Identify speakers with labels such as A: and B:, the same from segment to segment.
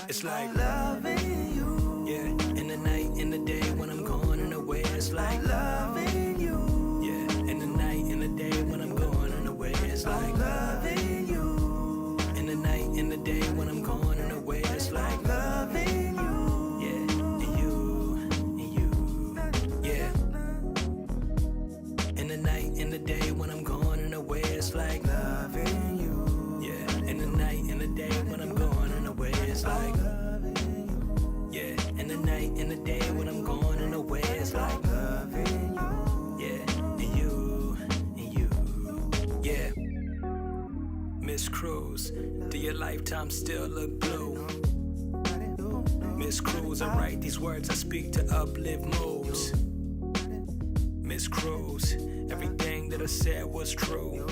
A: It's like loving you. Yeah, in the night, in the day, when I'm going unaware. It's like loving you. Yeah, in the night, in the day, when I'm going unaware. It's like loving you. In the night, in the day, when I'm going unaware. It's like loving you. Yeah, and you, yeah. In the night, in the day, when I'm going unaware. It's like loving you. Yeah, in the night, in the day, when I'm going unaware. It's like yeah, in the night, in the day, when I'm going unaware. It's like loving you. Yeah, and you, yeah. Miss Cruz, do your lifetime still look blue? Miss Cruz, I write these words, I speak to uplift moods. Miss Cruz, everything that I said was true.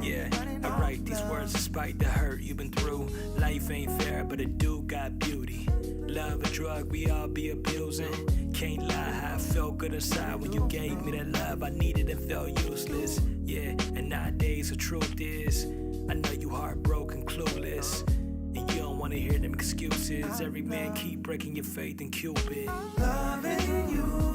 A: Yeah, I write these words despite the hurt you've been through. Life ain't fair, but it do got beauty. Love a drug we all be abusing. Can't lie, how I felt good inside when you gave me that love I needed and felt useless. Yeah, and nowadays the truth is, I know you heartbroken, clueless, and you don't wanna hear them excuses. Every man keep breaking your faith in Cupid. Loving you.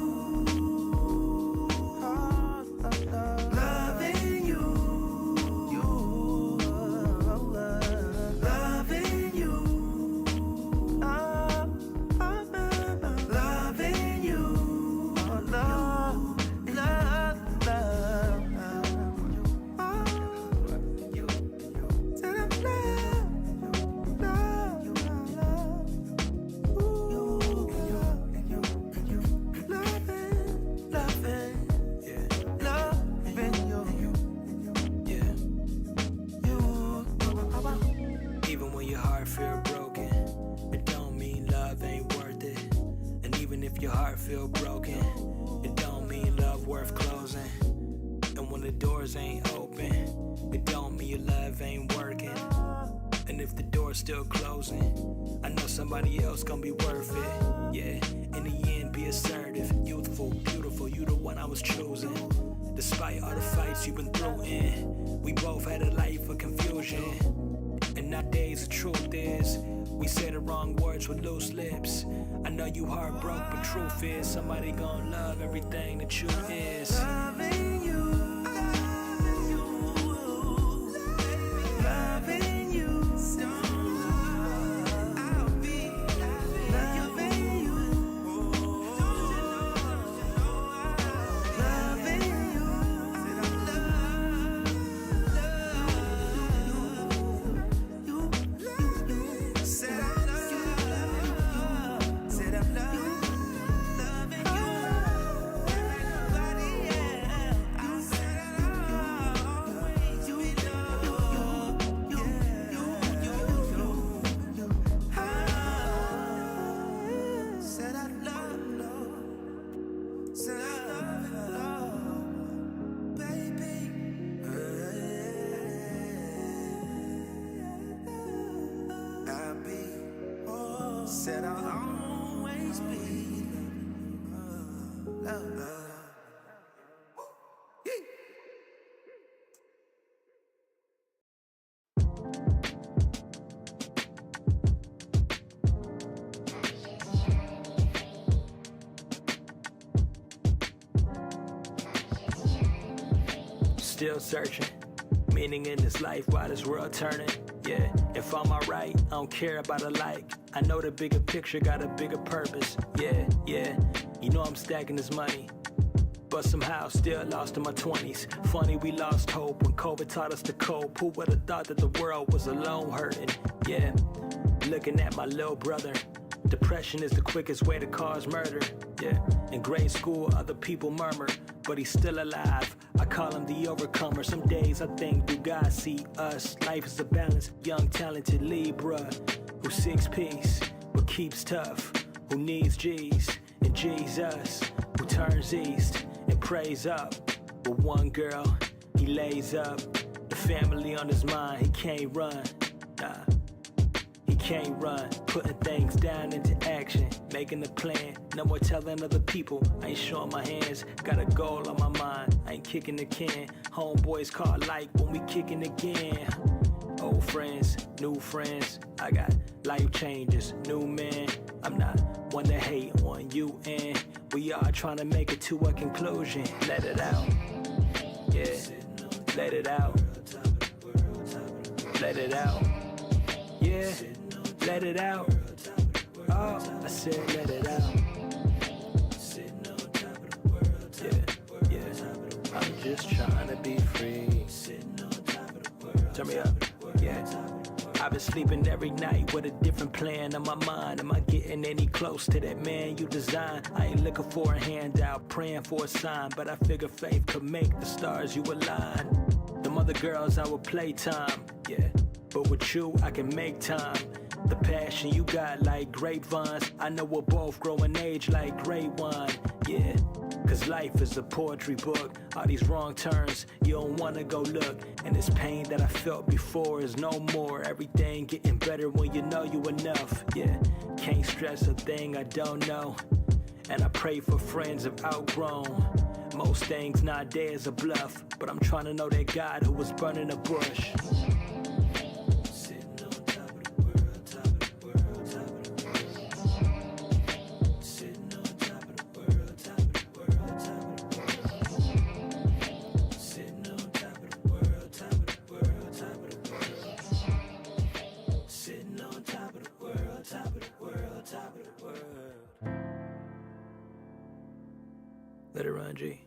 A: Your heart feel broken, it don't mean love worth closing. And when the doors ain't open, it don't mean your love ain't working. And if the door's still closing, I know somebody else gonna be worth it. Yeah, in the end be assertive, youthful, beautiful, you the one I was choosing. Despite all the fights you've been through in, we both had a life of confusion. And nowadays the truth is, we say the wrong words with loose lips. I know you heartbroken, but truth is, somebody gon' love everything that you is. Loving you. Loving you. I'll be loving you. Loving you. Said I love you. Said I love you. Loving you. Everybody, yeah. I said I'll always be loved. You. Said I love. Said I love, baby. I'll be, said I'll always be love. Still searching, meaning in this life while this world turning. Yeah, if I'm alright, I don't care about a like. I know the bigger picture got a bigger purpose. Yeah, you know I'm stacking this money, but somehow still lost in my 20s. Funny we lost hope when COVID taught us to cope. Who would've thought that the world was alone hurting? Yeah, looking at my little brother. Depression is the quickest way to cause murder. Yeah, in grade school other people murmur, but he's still alive. I call him the overcomer. Some days I think, do God see us? Life is a balance. Young talented Libra who seeks peace but keeps tough, who needs G's and Jesus, who turns east and prays up. With one girl he lays up, the family on his mind, he can't run. Nah, he can't run, putting things down into action, making a plan, no more telling other people, I ain't showing my hands, got a goal on my mind, I ain't kicking the can, homeboys call like when we kicking again. Old friends, new friends, I got life changes, new man, I'm not one to hate on you and we are trying to make it to a conclusion, let it out, yeah, let it out, let it out, yeah, let it out, oh, I said let it out, yeah, yeah, I'm just trying to be free, turn me up, yeah. I've been sleeping every night with a different plan in my mind. Am I getting any close to that man you designed? I ain't looking for a handout, praying for a sign, but I figure faith could make the stars you align. Them other girls, our playtime, yeah, but with you, I can make time. The passion you got like grapevines, I know we're both growing age like great wine, yeah. Cause life is a poetry book, all these wrong turns, you don't wanna go look. And this pain that I felt before is no more. Everything getting better when you know you enough, yeah. Can't stress a thing I don't know. And I pray for friends I've outgrown. Most things nowadays are bluff, but I'm trying to know that God who was burning a bush. Let it run, G.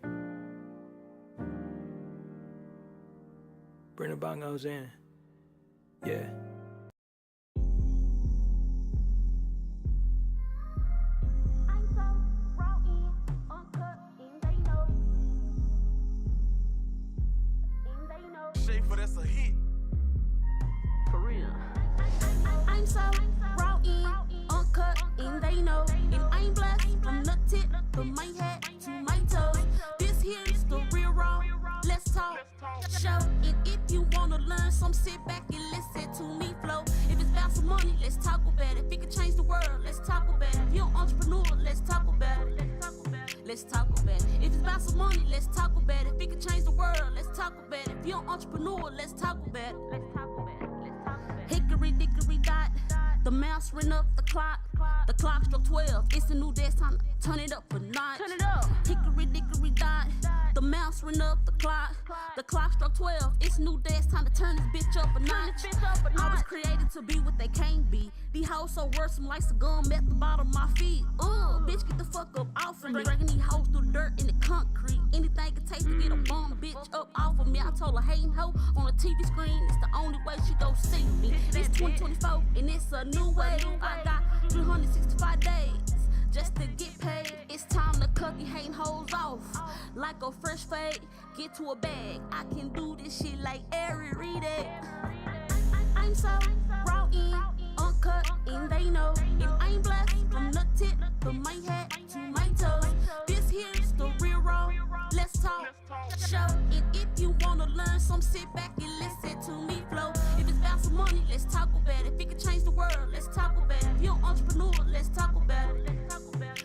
A: Bring the bongos in. Yeah.
B: Schaefer, that's a hit.
C: For real. I'm so raw in, uncut, and they know. And I'm blessed from the tip of my head to my toes. This here's the real raw. Let's talk. Show it if you wanna learn some. Sit back and listen to me flow. If it's about some money, let's talk about it. If it can change the world, let's talk about it. If you're an entrepreneur, let's talk about it. Let's talk about it. If it's about some money, let's talk about it. If it can change the world, let's talk about it. If you're an entrepreneur, let's talk about it. Let's talk about it. Let's talk about it. Hickory dickory dot. The mouse ran up the clock. The clock struck 12. It's a new day. It's time to turn it up a notch. Turn it up. Hickory dickory dot. The mouse ran up the clock. The clock struck 12. It's a new day. It's time to turn this bitch up a notch. I was created to be what they can't be. These hoes so worrisome like some gum at the bottom of my feet. Bitch, get the fuck up off of me. Dragging these hoes through the dirt and the concrete. Anything it takes to get a bum bitch up off of me. I told her hating hoe on a TV screen. It's the only way she gon' see me. It's 2024 and it's a new way. I got 365 days just to get paid. It's time to cut these hating hoes off like a fresh fade. Get to a bag. I can do this shit like Ari Reed. I'm so raw in, uncut, and they know. And I'm blessed from the tip of my head to my toes. This here's the real raw. Let's talk. Show it if you wanna learn some. Sit back and listen to me flow. If it's about some money, let's talk about it. If it can change the world, let's talk about it. If you're an entrepreneur, let's talk about it.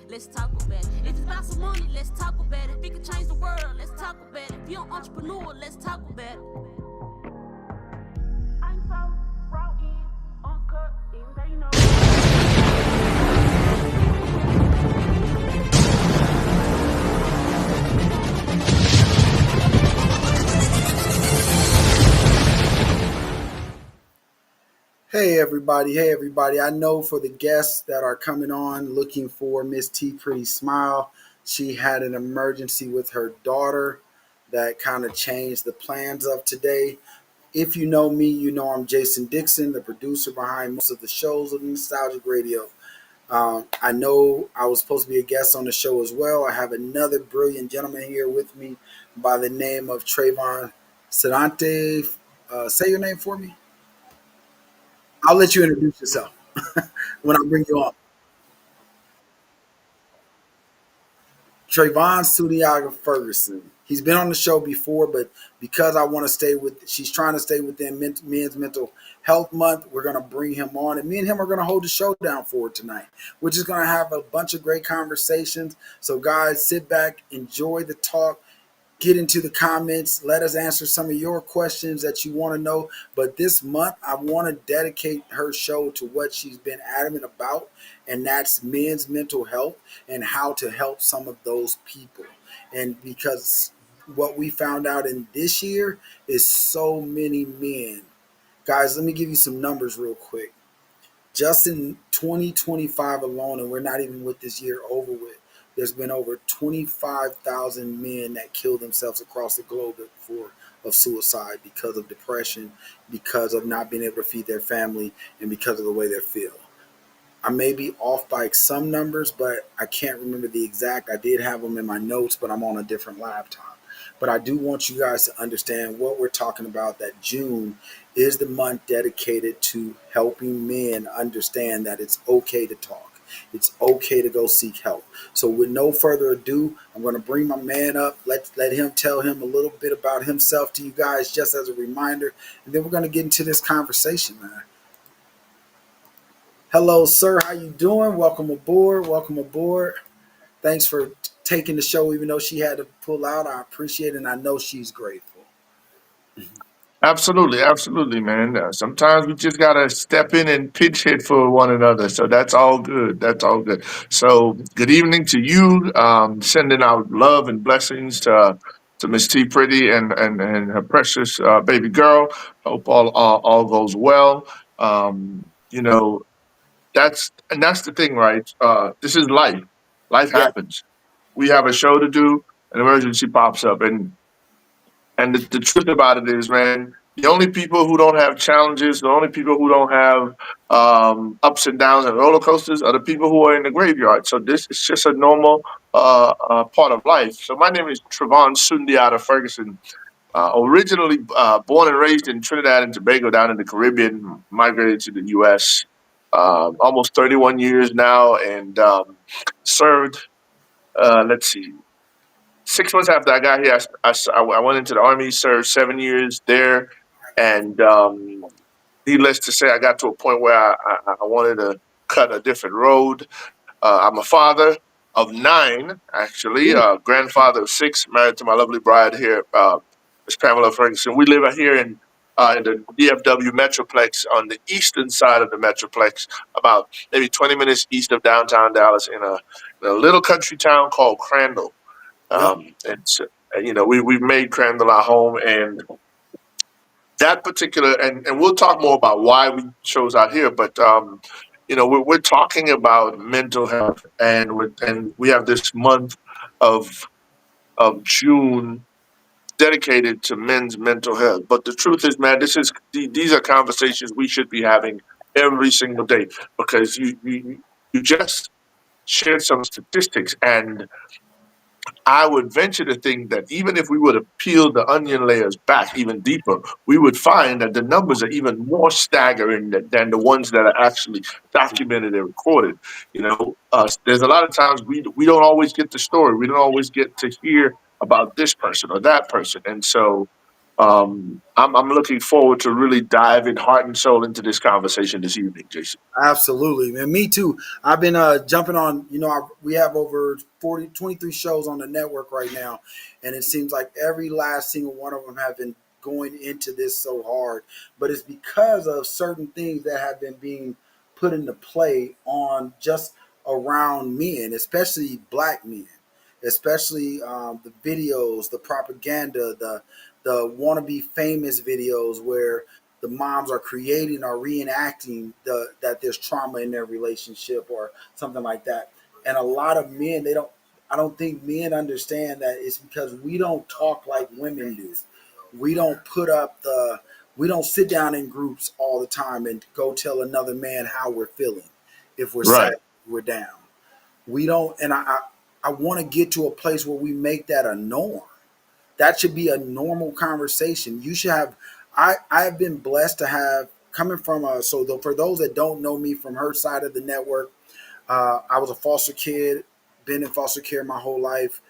C: Let's talk about it. If it's about some money, let's talk about it. If it can change the world, let's talk about it. If you're an entrepreneur, let's talk about it. I'm so raw in, uncut, and they know.
D: Hey everybody. I know for the guests that are coming on looking for Miss T Pretty Smile, she had an emergency with her daughter that kind of changed the plans of today. If you know me, you know I'm Jason Dixon, the producer behind most of the shows of Nostalgic Radio. I know I was supposed to be a guest on the show as well. I have another brilliant gentleman here with me by the name of Trayvon Sedante. Say your name for me. I'll let you introduce yourself when I bring you on. Trayvon Sudiaga Ferguson. He's been on the show before, but because I want to stay with, she's trying to stay within men's mental health month. We're gonna bring him on, and me and him are gonna hold the show down for tonight. We're just gonna have a bunch of great conversations. So, guys, sit back, enjoy the talk, get into the comments. Let us answer some of your questions that you want to know. But this month, I want to dedicate her show to what she's been adamant about, and that's men's mental health and how to help some of those people. And because what we found out in this year is so many men. Guys, let me give you some numbers real quick. Just in 2025 alone, and we're not even with this year over with, there's been over 25,000 men that kill themselves across the globe for of suicide because of depression, because of not being able to feed their family, and because of the way they feel. I may be off by some numbers, but I can't remember the exact. I did have them in my notes, but I'm on a different laptop. But I do want you guys to understand what we're talking about, that June is the month dedicated to helping men understand that it's okay to talk. It's okay to go seek help. So with no further ado, I'm going to bring my man up. Let him tell him a little bit about himself to you guys just as a reminder. And then we're going to get into this conversation, man. Hello, sir. How you doing? Welcome aboard. Welcome aboard. Thanks for taking the show, even though she had to pull out. I appreciate it, and I know she's grateful.
B: Absolutely, absolutely, man. Sometimes we just gotta step in and pinch hit for one another. So that's all good. That's all good. So good evening to you. Sending out love and blessings to Miss T Pretty and her precious baby girl. Hope all goes well. You know, that's the thing, right? This is life. Life
D: Yeah,
B: happens. We have a show to do. An emergency pops up, and the truth about it is, man, the only people who don't have challenges, the only people who don't have ups and downs and roller coasters are the people who are in the graveyard. So this is just a normal part of life. So my name is Trevon Sundiata Ferguson. Originally born and raised in Trinidad and Tobago down in the Caribbean, migrated to the U.S. Almost 31 years now, and served, let's see, 6 months after I got here, I went into the Army, served 7 years there, and needless to say, I got to a point where I wanted to cut a different road. I'm a father of nine, actually,
D: ooh,
B: grandfather of six, married to my lovely bride here, Miss Pamela Ferguson. We live here in the DFW Metroplex on the eastern side of the Metroplex, about maybe 20 minutes east of downtown Dallas, in a little country town called Crandall.
D: yep,
B: And so, we've made Crandall our home, and that particular, and we'll talk more about why we chose out here, but we're talking about mental health, and we have this month of June dedicated to men's mental health. But the truth is, man, these are conversations we should be having every single day, because you just shared some statistics, and I would venture to think that even if we were to peel the onion layers back even deeper, we would find that the numbers are even more staggering than the ones that are actually documented and recorded. There's a lot of times we don't always get the story. We don't always get to hear about this person or that person, and so I'm looking forward to really diving heart and soul into this conversation this evening, Jason.
D: absolutely. And me too. I've been jumping on, we have over 23 shows on the network right now, and it seems like every last single one of them have been going into this so hard. But it's because of certain things that have been being put into play on just around men, especially black men, especially the videos, the propaganda, the wannabe famous videos where the moms are creating or reenacting that there's trauma in their relationship or something like that. And a lot of men, they don't. I don't think men understand that it's because we don't talk like women do. We don't put up the. We don't sit down in groups all the time and go tell another man how we're feeling. If we're sad,
B: Right.
D: we're down. We don't. And I want to get to a place where we make that a norm. That should be a normal conversation. You should have. I have been blessed to have coming from a. For those that don't know me from her side of the network, I was a foster kid, been in foster care my whole life.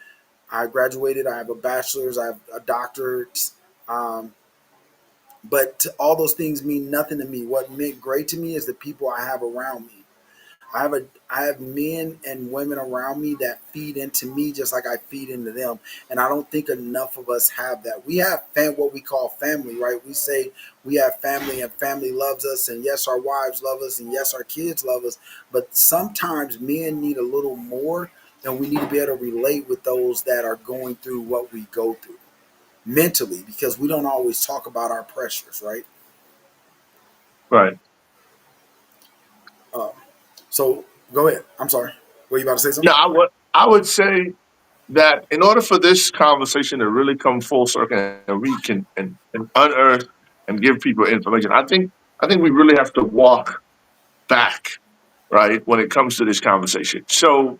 D: I graduated. I have a bachelor's. I have a doctorate. Um, but all those things mean nothing to me. What meant great to me is the people I have around me. I have men and women around me that feed into me just like I feed into them, and I don't think enough of us have that. We have what we call family, right? We say we have family and family loves us, and yes, our wives love us, and yes, our kids love us. But sometimes men need a little more, and we need to be able to relate with those that are going through what we go through mentally, because we don't always talk about our pressures, right?
B: Right.
D: Uh, so go ahead. I'm sorry. Were you about to say
B: Yeah,
D: something?
B: I would say that in order for this conversation to really come full circle and we can and unearth and give people information, I think we really have to walk back, right, when it comes to this conversation. So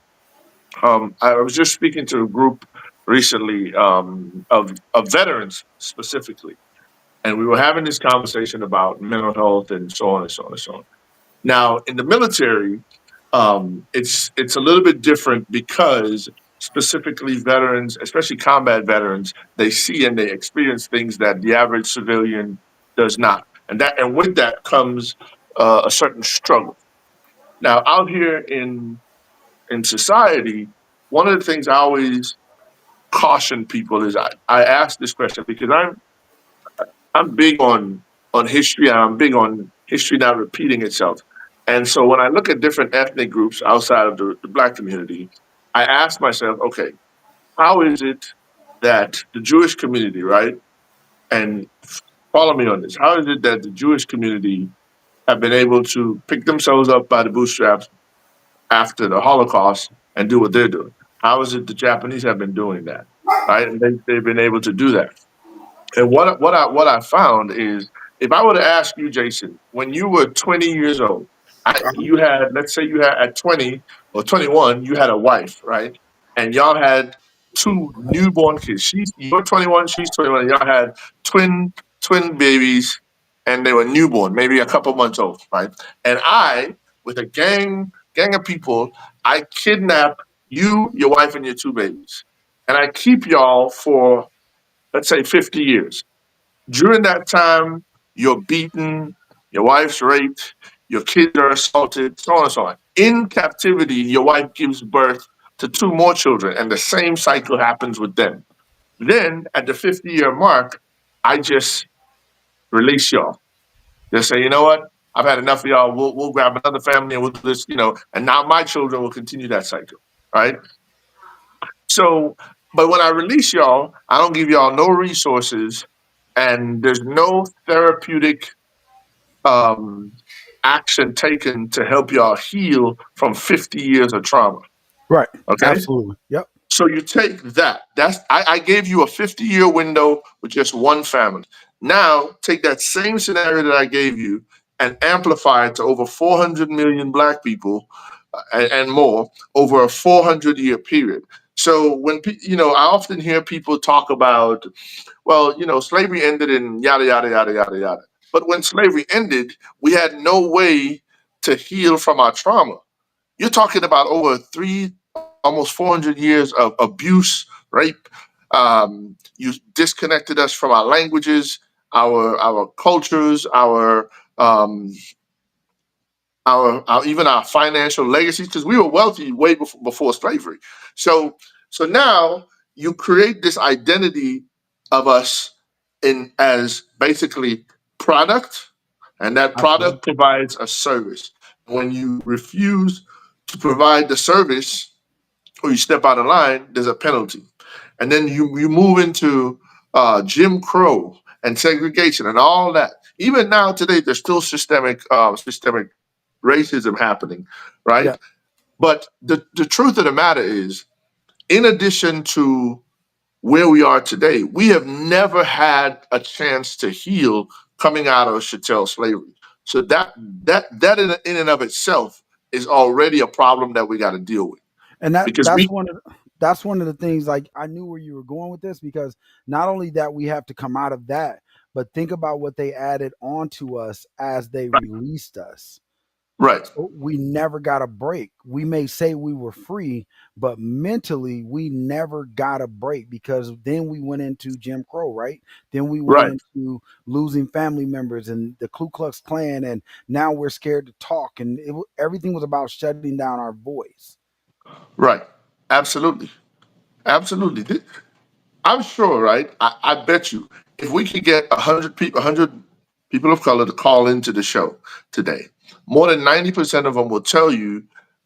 B: I was just speaking to a group recently of veterans specifically, and we were having this conversation about mental health and so on and so on and so on. Now, in the military, it's a little bit different because specifically veterans, especially combat veterans, they see and they experience things that the average civilian does not, and with that comes a certain struggle. Now, out here in society, one of the things I always caution people is I ask this question because I'm big on history and I'm big on history not repeating itself. And so when I look at different ethnic groups outside of the black community, I ask myself, okay, how is it that the Jewish community, right? And follow me on this. How is it that the Jewish community have been able to pick themselves up by the bootstraps after the Holocaust and do what they're doing? How is it the Japanese have been doing that? Right? And they've been able to do that. And what I found is if I were to ask you, Jason, when you were 20 years old,
D: Uh-huh.
B: you had, let's say you had at 20 or 21, you had a wife, right? And y'all had two newborn kids. You're 21, she's 21, and y'all had twin babies, and they were newborn, maybe a couple months old, right? And I, with a gang of people, I kidnap you, your wife, and your two babies, and I keep y'all for let's say 50 years. During that time, you're beaten, your wife's raped, your kids are assaulted, so on and so on. In captivity, your wife gives birth to two more children, and the same cycle happens with them. Then, at the 50-year mark, I just release y'all. Just say, you know what? I've had enough of y'all. We'll grab another family and we'll do this, and now my children will continue that cycle, right? So, but when I release y'all, I don't give y'all no resources, and there's no therapeutic um, action taken to help y'all heal from 50 years of trauma.
D: Right.
B: Okay,
D: Absolutely. Yep.
B: so you take that. I gave you a 50-year window with just one family. Now take that same scenario that I gave you and amplify it to over 400 million black people and more over a 400-year period. So I often hear people talk about, well, slavery ended in yada yada yada yada yada. But when slavery ended, we had no way to heal from our trauma. You're talking about over almost 400 years of abuse, rape. You disconnected us from our languages, our cultures, um, our even our financial legacies, because we were wealthy way before slavery. So so now you create this identity of us in as basically product, and that
D: Absolutely.
B: product provides a service. When you refuse to provide the service or you step out of line, there's a penalty. And then you move into Jim Crow and segregation and all that. Even now today, there's still systemic racism happening, right?
D: Yeah.
B: But the truth of the matter is, in addition to where we are today, we have never had a chance to heal coming out of chattel slavery. So that in and of itself is already a problem that we got to deal with
D: And
B: because we
D: that's one of the things, like, I knew where you were going with this, because not only that we have to come out of that, but think about what they added onto us as they released us.
B: Right.
D: So we never got a break. We may say we were free, but mentally we never got a break because then we went into Jim Crow, right? Then we went
B: Right.
D: into losing family members and the Ku Klux Klan, and now we're scared to talk, and everything was about shutting down our voice.
B: Right. Absolutely. Absolutely. I'm sure, right? I bet you, if we could get 100 people, 100 people of color to call into the show today, more than 90% of them will tell you,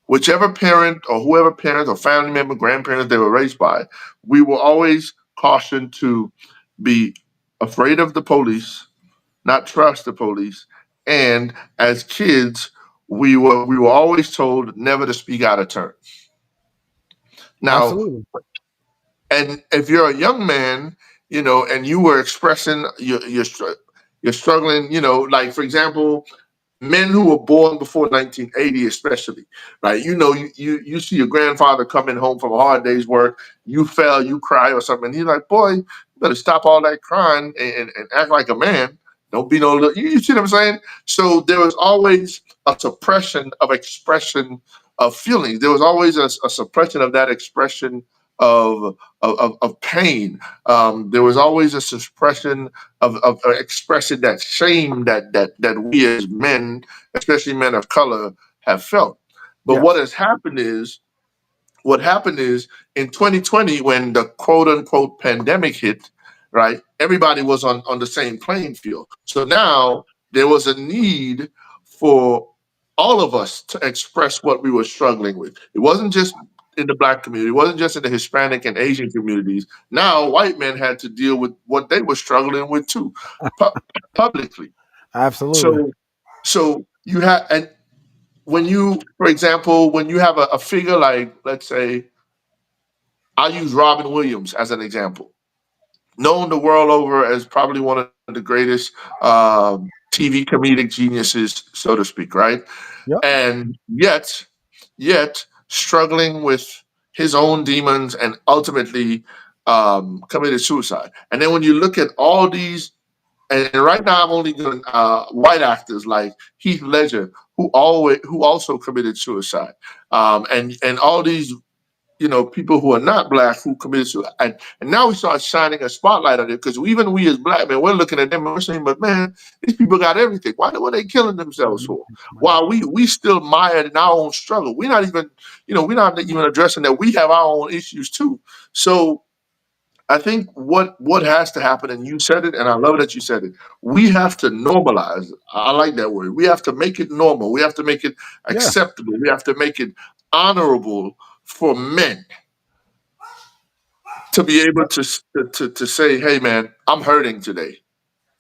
B: whichever parent or whoever parent or family member, grandparents they were raised by, we were always cautioned to be afraid of the police, not trust the police, and as kids, we were always told never to speak out of turn. Now,
D: Absolutely.
B: and if you're a young man, and you were expressing you're struggling, like for example, men who were born before 1980, especially, right? You see your grandfather coming home from a hard day's work, you fell, you cry or something. He's like, boy, you better stop all that crying and act like a man. Don't be no little, you see what I'm saying? So there was always a suppression of expression of feelings. There was always a suppression of that expression of pain. There was always a suppression of expressing that shame that we as men, especially men of color, have felt. But
D: Yes.
B: what happened is in 2020 when the quote unquote pandemic hit, right? Everybody was on the same playing field. So now there was a need for all of us to express what we were struggling with. It wasn't just in the black community, it wasn't just in the Hispanic and Asian communities. Now white men had to deal with what they were struggling with too, pu- publicly.
D: Absolutely.
B: So you have, and when you, for example, when you have a figure like, let's say, I'll use Robin Williams as an example, known the world over as probably one of the greatest TV comedic geniuses, so to speak, right?
D: Yep.
B: And yet struggling with his own demons and ultimately committed suicide. And then when you look at all these, and right now I'm only doing white actors like Heath Ledger, who also committed suicide, and all these people who are not black who committed suicide. And now we start shining a spotlight on it because even we as black men, we're looking at them and we're saying, but man, these people got everything. Why were they killing themselves for? While we still mired in our own struggle. We're not even addressing that we have our own issues too. So I think what has to happen, and you said it, and I love that you said it. We have to normalize. I like that word. We have to make it normal. We have to make it
D: Yeah.
B: acceptable. We have to make it honorable for men to be able
D: Yep.
B: to say, "Hey, man, I'm hurting today.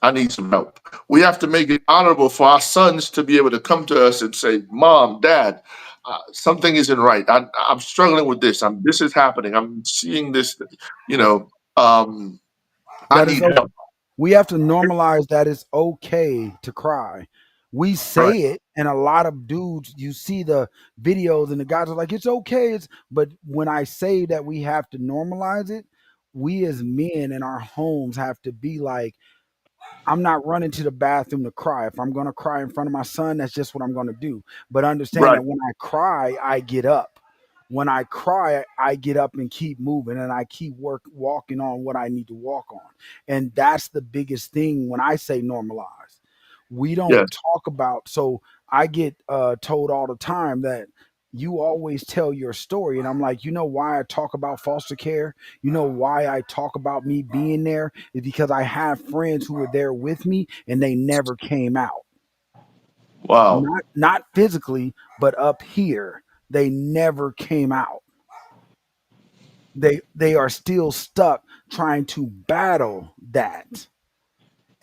B: I need some help." We have to make it honorable for our sons to be able to come to us and say, "Mom, Dad, something isn't right. I'm struggling with this. This is happening. I'm seeing this. You know, um, I
D: That is
B: need
D: okay.
B: help."
D: We have to normalize that it's okay to cry. We
B: Right.
D: say it, and a lot of dudes, you see the videos, and the guys are like, "It's okay." But when I say that we have to normalize it, we as men in our homes have to be like, I'm not running to the bathroom to cry. If I'm going to cry in front of my son, that's just what I'm going to do. But understand
B: Right.
D: that when I cry, I get up. When I cry, I get up and keep moving and I keep walking on what I need to walk on. And that's the biggest thing when I say normalize. We don't
B: Yes.
D: talk about, so I get told all the time that you always tell your story. And I'm like, you know why I talk about foster care? You know why I talk about me being there is because I have friends who were there with me and they never came out.
B: Wow.
D: Not physically, but up here. They never came out. They are still stuck trying to battle that.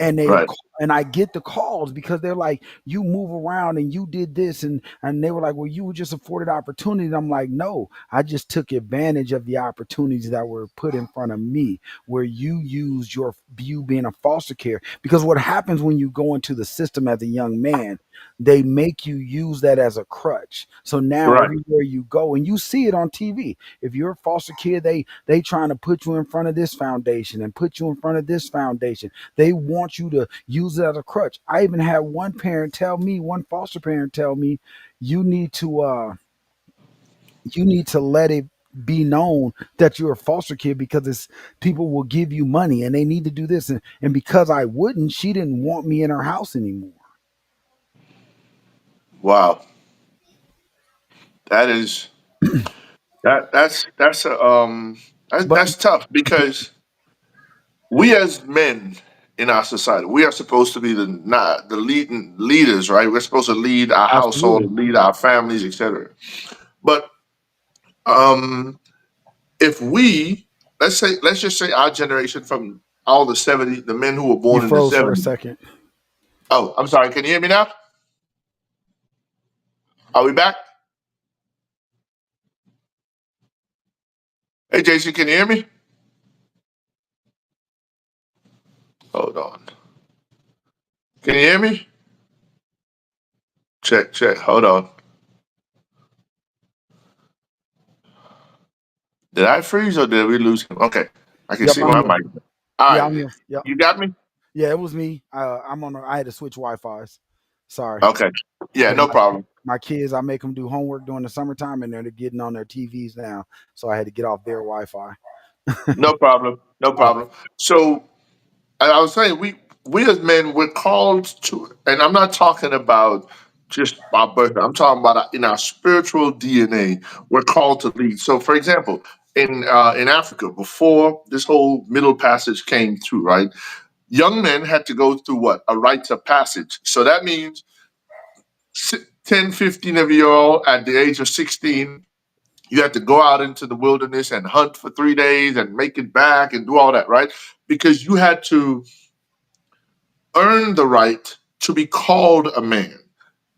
D: And
B: Right.
D: and I get the calls because they're like, you move around and you did this, and they were like, well, you were just afforded opportunity. And I'm like, no, I just took advantage of the opportunities that were put in front of me, where you used you being a foster care. Because what happens when you go into the system as a young man, they make you use that as a crutch. So now
B: Right.
D: everywhere you go, and you see it on TV, if you're a foster kid, they trying to put you in front of this foundation and put you in front of this foundation. They want you to use it as a crutch. I even had one foster parent tell me, you need to let it be known that you're a foster kid, because it's people will give you money and they need to do this, and because I wouldn't, she didn't want me in her house anymore.
B: Wow. That is that's a
D: But
B: that's tough because we as men in our society, we are supposed to be the not the leading leaders, right? We're supposed to lead our household,
D: absolutely,
B: lead our families, etc. But um, if we let's just say our generation from all the 70, the men who were
D: you
B: born in the
D: froze for a
B: 70s.
D: second.
B: Oh, I'm sorry. Can you hear me now? Are we back? Hey, Jason, can you hear me? Hold on. Can you hear me? Check, check. Hold on. Did I freeze or did we lose him? Okay. I can
D: Yep,
B: see
D: I'm
B: my
D: here.
B: mic. All
D: Yeah,
B: right.
D: I'm here. Yep.
B: You got me?
D: Yeah, it was me. I had to switch Wi-Fi's. Sorry.
B: Okay. Yeah,
D: Yeah,
B: no problem.
D: my kids, I make them do homework during the summertime, and they're getting on their TVs now, so I had to get off their Wi-Fi.
B: No problem. No
D: Yeah,
B: problem. So I was saying we as men we're called to, and I'm not talking about just our birth. I'm talking about in our spiritual DNA. We're called to lead. So, for example, in Africa, before this whole Middle Passage came through, right? Young men had to go through what a rites of passage. So that means 10, 15 of you all at the age of 16. You had to go out into the wilderness and hunt for 3 days and make it back and do all that, right? Because you had to earn the right to be called a man.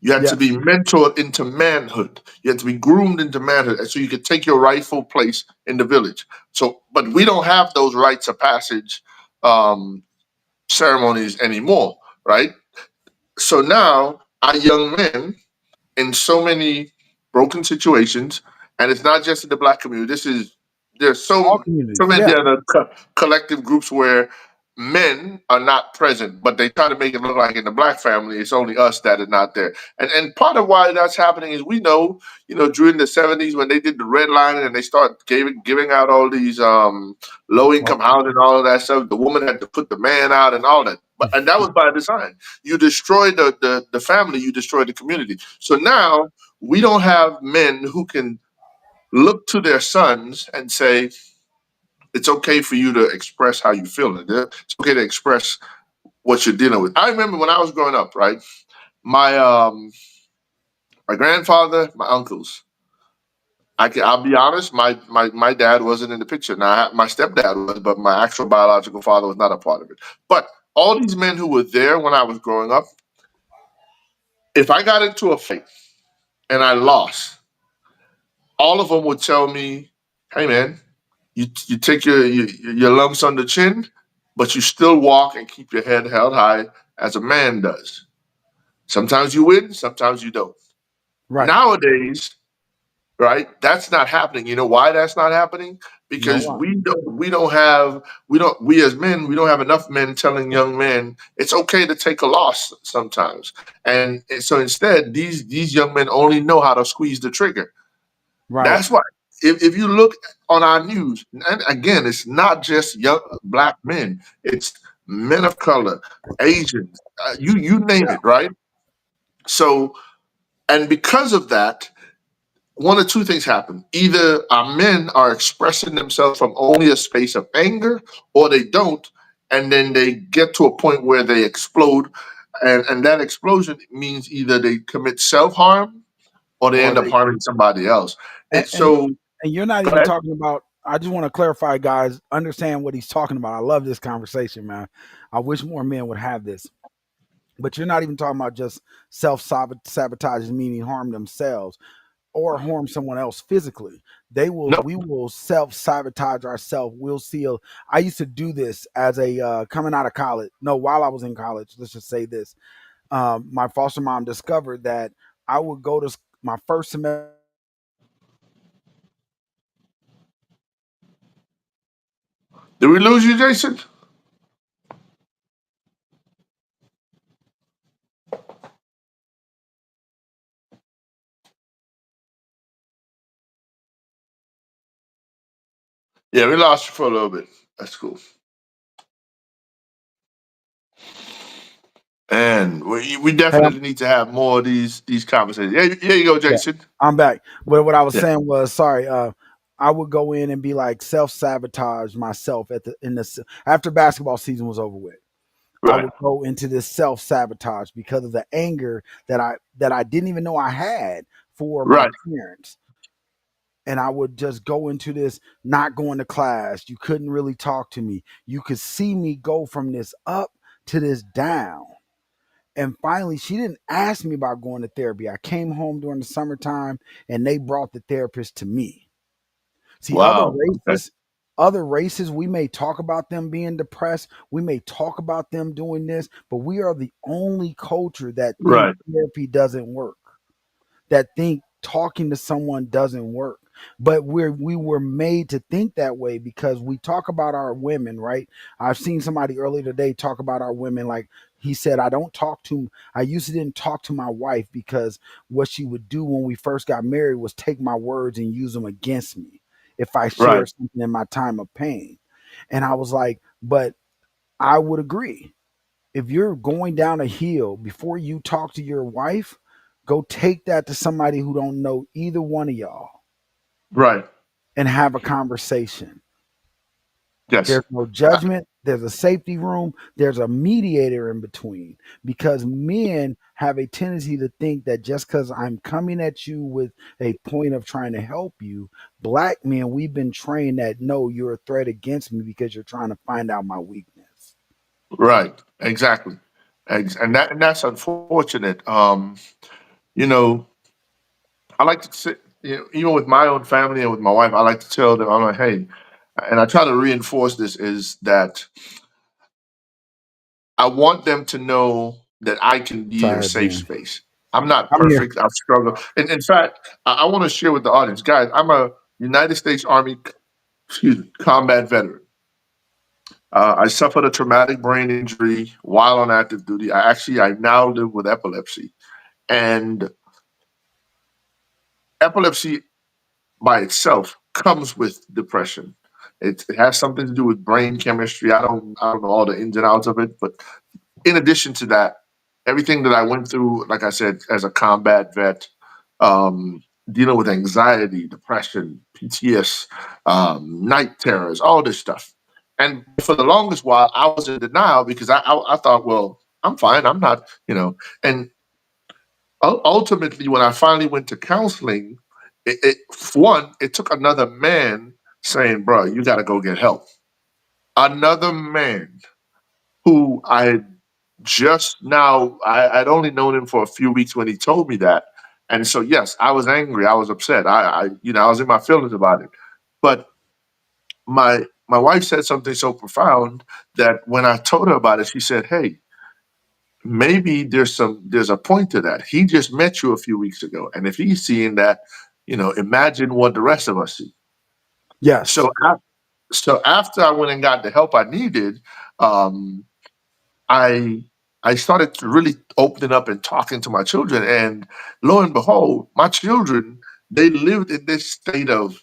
B: You had to be
D: yes,
B: mentored into manhood. You had to be groomed into manhood, and so you could take your rightful place in the village. So, but we don't have those rites of passage um, ceremonies anymore, right? So now our young men in so many broken situations, and it's not just in the black community. There's
D: all
B: so
D: communities.
B: many
D: Yeah,
B: other collective groups where men are not present, but they try to make it look like in the black family it's only us that are not there. And part of why that's happening is we know, during the 70s when they did the redlining and they start giving out all these low
D: well,
B: income housing and all of that stuff, the woman had to put the man out and all that. And that was by design. You destroy the family, you destroy the community. So now we don't have men who can look to their sons and say, it's okay for you to express how you feel. It's okay to express what you're dealing with. I remember when I was growing up, right? My my grandfather, my uncles. I'll be honest, my dad wasn't in the picture. Now my stepdad was, but my actual biological father was not a part of it. But all these men who were there when I was growing up, if I got into a fight and I lost, all of them would tell me, "Hey, man, you take your lumps on the chin, but you still walk and keep your head held high as a man does. Sometimes you win, sometimes you don't."
D: right.
B: Nowadays, right, that's not happening. You know why that's not happening?
D: You know
B: Because
D: what?
B: we as men we don't have enough men telling young men it's okay to take a loss sometimes. And so instead, these young men only know how to squeeze the trigger.
D: Right.
B: That's why if you look on our news, and again, it's not just young black men, it's men of color, Asians, you name
D: Yeah.
B: it, right? So, and because of that, one of two things happen. Either our men are expressing themselves from only a space of anger, or they don't, and then they get to a point where they explode. And that explosion means either they commit self harm or they
D: Or
B: end up
D: they
B: harming somebody else.
D: and,
B: And
D: and
B: so,
D: and you're not
B: go
D: even
B: ahead.
D: talking about. I just want to clarify, guys. Understand what he's talking about. I love this conversation, man. I wish more men would have this. But you're not even talking about just self sabotage, meaning harm themselves or harm someone else physically.
B: No,
D: We will self sabotage ourselves. We'll see. I used to do this as a coming out of college. No, while I was in college. Let's just say this. my foster mom discovered that I would go to my first semester.
B: Did we lose you, Jason? Yeah, we lost you for a little bit. That's cool. And we
D: Hey,
B: definitely need to have more of these conversations. Yeah, here you go,
D: yeah,
B: Jason.
D: I'm back. But what I was
B: Yeah,
D: saying was, sorry, I would go in and be like self sabotage myself at the in the after basketball season was over with. I
B: right,
D: would go into this self sabotage because of the anger that I didn't even know I had for my
B: right,
D: parents. And I would just go into this not going to class. You couldn't really talk to me. You could see me go from this up to this down. And finally, she didn't ask me about going to therapy. I came home during the summertime and they brought the therapist to me. See,
B: wow, okay,
D: other races, we may talk about them being depressed. We may talk about them doing this, but we are the only culture that think
B: right,
D: therapy doesn't work, that think talking to someone doesn't work. But we were made to think that way because we talk about our women, right? I've seen somebody earlier today talk about our women like he said, I used to didn't talk to my wife because what she would do when we first got married was take my words and use them against me if I
B: right,
D: share something in my time of pain. And I was like, but I would agree if you're going down a hill before you talk to your wife, go take that to somebody who don't know either one of y'all
B: right.
D: and have a conversation.
B: Yes,
D: There's no
B: uh,
D: judgment, there's a safety room, there's a mediator in between because men have a tendency to think that just because I'm coming at you with a point of trying to help you, black men, we've been trained that no, you're a threat against me because you're trying to find out my weakness.
B: right, exactly, and that's unfortunate. You know, I like to sit, even with my own family and with my wife, I like to tell them, I'm like, hey, and I try to reinforce this is that I want them to know that I can be their
D: Sorry,
B: safe
D: Ben.
B: space. I'm not
D: I'm here.
B: perfect. I've struggled. And in fact, I want to share with the audience, guys, I'm a United States Army, excuse me, combat veteran. I suffered a traumatic brain injury while on active duty. I now live with epilepsy. And epilepsy by itself comes with depression. It has something to do with brain chemistry. I don't know all the ins and outs of it, but in addition to that, everything that I went through, like I said, as a combat vet, um, dealing with anxiety, depression, PTS, night terrors, all this stuff. And for the longest while, I was in denial because I thought, well, I'm fine. I'm not, And ultimately, when I finally went to counseling, for one, it took another man saying, bro, you got to go get help. Another man who I had just now, I'd only known him for a few weeks when he told me that. And so, yes, I was angry. I was upset. I was in my feelings about it. But my wife said something so profound that when I told her about it, she said, "Hey, maybe there's a point to that. He just met you a few weeks ago, and if he's seeing that, imagine what the rest of us see."
D: Yes.
B: So, so after I went and got the help I needed, um, I I started to really opening up and talking to my children, and lo and behold, my children they lived in this state of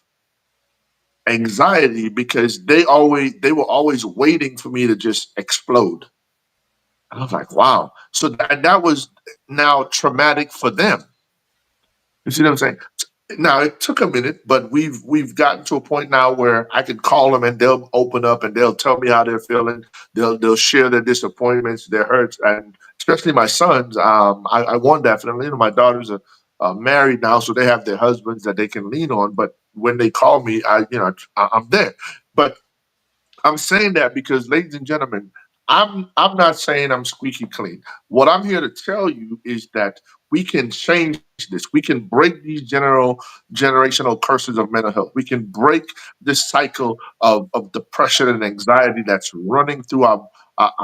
B: anxiety because they were always waiting for me to just explode. I was like, wow. So that was now traumatic for them. You see what I'm saying? Now it took a minute, but we've gotten to a point now where I can call them and they'll open up and they'll tell me how they're feeling. They'll share their disappointments, their hurts, and especially my sons. I won definitely. My daughters are married now, so they have their husbands that they can lean on. But when they call me, I'm there. But I'm saying that because, ladies and gentlemen, I'm not saying I'm squeaky clean. What I'm here to tell you is that we can change this. We can break these generational curses of mental health. We can break this cycle of depression and anxiety that's running through our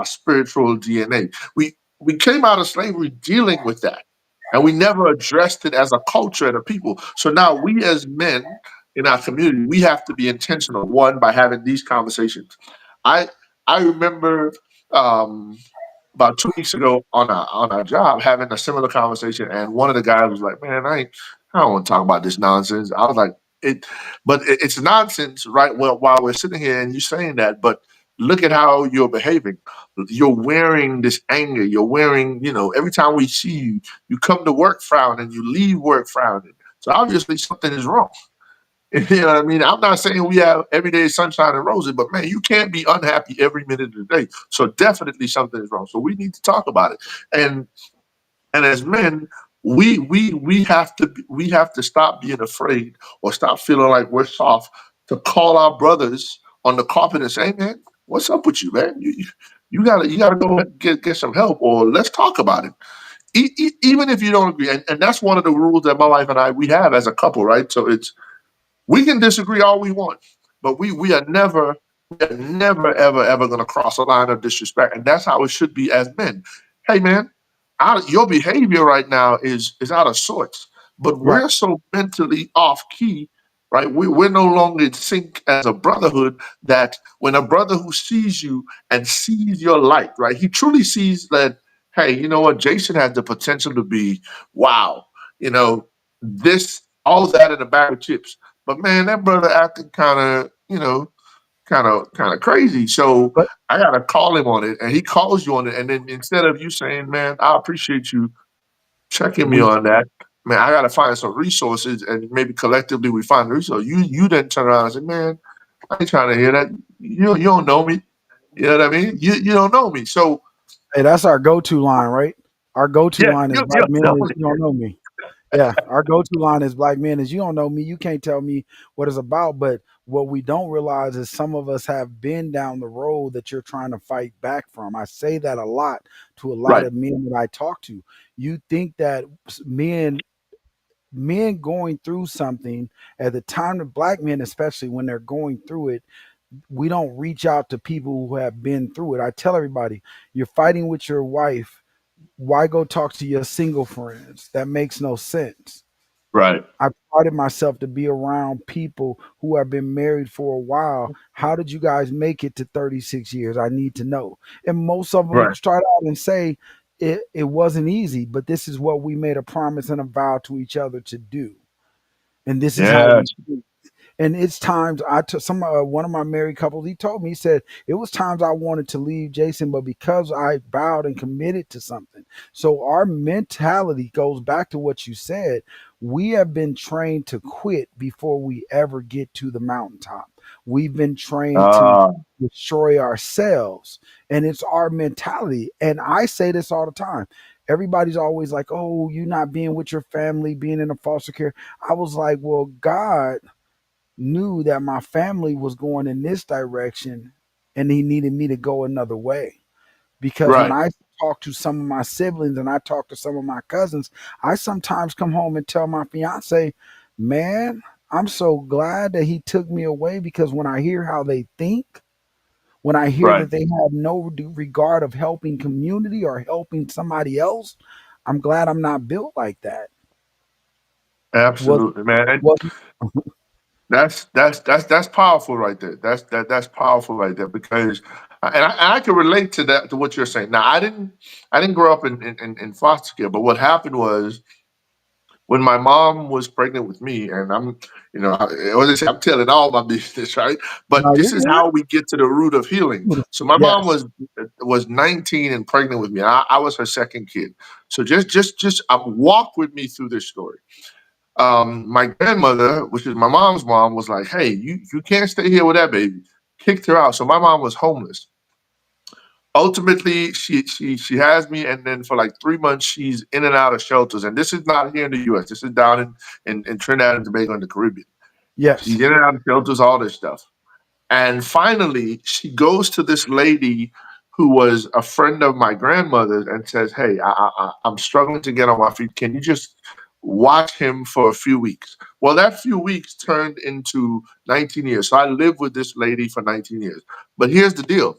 B: spiritual DNA. we came out of slavery dealing with that, and we never addressed it as a culture and a people. So now we as men in our community, we have to be intentional. One, by having these conversations. I I remember um, about 2 weeks ago on our job having a similar conversation, and one of the guys was like, "Man, I don't want to talk about this nonsense." I was like, "It, but it's nonsense, right?" Well, while we're sitting here and you saying that, but look at how you're behaving. You're wearing this anger. You're wearing, every time we see you, you come to work frowning, you leave work frowning. So obviously something is wrong. You know what I mean? I'm not saying we have every day sunshine and roses, but man, you can't be unhappy every minute of the day. So definitely something is wrong. So we need to talk about it. And and as men, we have to stop being afraid or stop feeling like we're soft to call our brothers on the carpet and say, "Hey man, what's up with you, man? You gotta go and get some help, or let's talk about it." Even if you don't agree, and that's one of the rules that my wife and I we have as a couple, right? So it's we can disagree all we want, but we are never ever going to cross a line of disrespect, and that's how it should be as men. Hey man, your behavior right now is out of sorts, but
D: Right.
B: we're so mentally off key, right? We're no longer in sync as a brotherhood. That when a brother who sees you and sees your light, right, he truly sees that. Hey, you know what? Jason has the potential to be wow. You know this all that in a bag of chips, but man, that brother acting kind of crazy. So
D: But
B: I gotta call him on it, and he calls you on it. And then instead of you saying, "Man, I appreciate you checking me
D: we
B: on that," man, I gotta find some resources, and maybe collectively we find the resource. You then turn around and say, "Man, I ain't trying to hear that. You don't know me. You know what I mean? You don't know me." So
D: Hey, that's our go-to line, right? Our go-to
B: yeah,
D: line is
B: you
D: black men
B: don't know
D: is
B: me.
D: you don't know me. Yeah, our go-to line is black men is you don't know me, you can't tell me what it's about. But what we don't realize is some of us have been down the road that you're trying to fight back from. I say that a lot to a lot
B: Right,
D: of men that I talk to. You think that men going through something at the time of black men, especially when they're going through it, we don't reach out to people who have been through it. I tell everybody, you're fighting with your wife, why go talk to your single friends? That makes no sense.
B: right.
D: I prided myself to be around people who have been married for a while. How did you guys make it to 36 years? I need to know. And most of them
B: Right.
D: start out and say it wasn't easy, but this is what we made a promise and a vow to each other to do. And this is how we
B: Yes.
D: do. And it's times I took some one of my married couples. He told me, he said it was times I wanted to leave Jason, but because I vowed and committed to something. So our mentality goes back to what you said. We have been trained to quit before we ever get to the mountaintop. We've been trained to
B: Uh,
D: destroy ourselves, and it's our mentality. And I say this all the time. Everybody's always like, "Oh, you not being with your family, being in a foster care." I was like, "Well, God knew that my family was going in this direction and he needed me to go another way." Because when
B: right.
D: I talk to some of my siblings and I talk to some of my cousins, I sometimes come home and tell my fiance, man, I'm so glad that he took me away because when I hear how they think, when I hear
B: Right.
D: that they have no regard of helping community or helping somebody else, I'm glad I'm not built like that. Was
B: Absolutely, man. And
D: was
B: that's powerful right there. That's powerful right there because, and I can relate to that to what you're saying. Now, I didn't grow up in foster care, but what happened was when my mom was pregnant with me, and what they say, I'm telling all my business, right? But
D: no,
B: this
D: you're
B: is how
D: good.
B: we get to the root of healing. So my mom
D: Yes.
B: was 19 and pregnant with me. I was her second kid. So just walk with me through this story. My grandmother, which is my mom's mom, was like, "Hey, you can't stay here with that baby." Kicked her out. So my mom was homeless. Ultimately, she has me, and then for like 3 months, she's in and out of shelters. And this is not here in the U.S. This is down in Trinidad and Tobago in the Caribbean. She's
D: Yes.
B: in and out of shelters, all this stuff. And finally, she goes to this lady who was a friend of my grandmother's and says, "Hey, I'm struggling to get on my feet. Can you just watch him for a few weeks?" Well, that few weeks turned into 19 years. So I lived with this lady for 19 years. But here's the deal.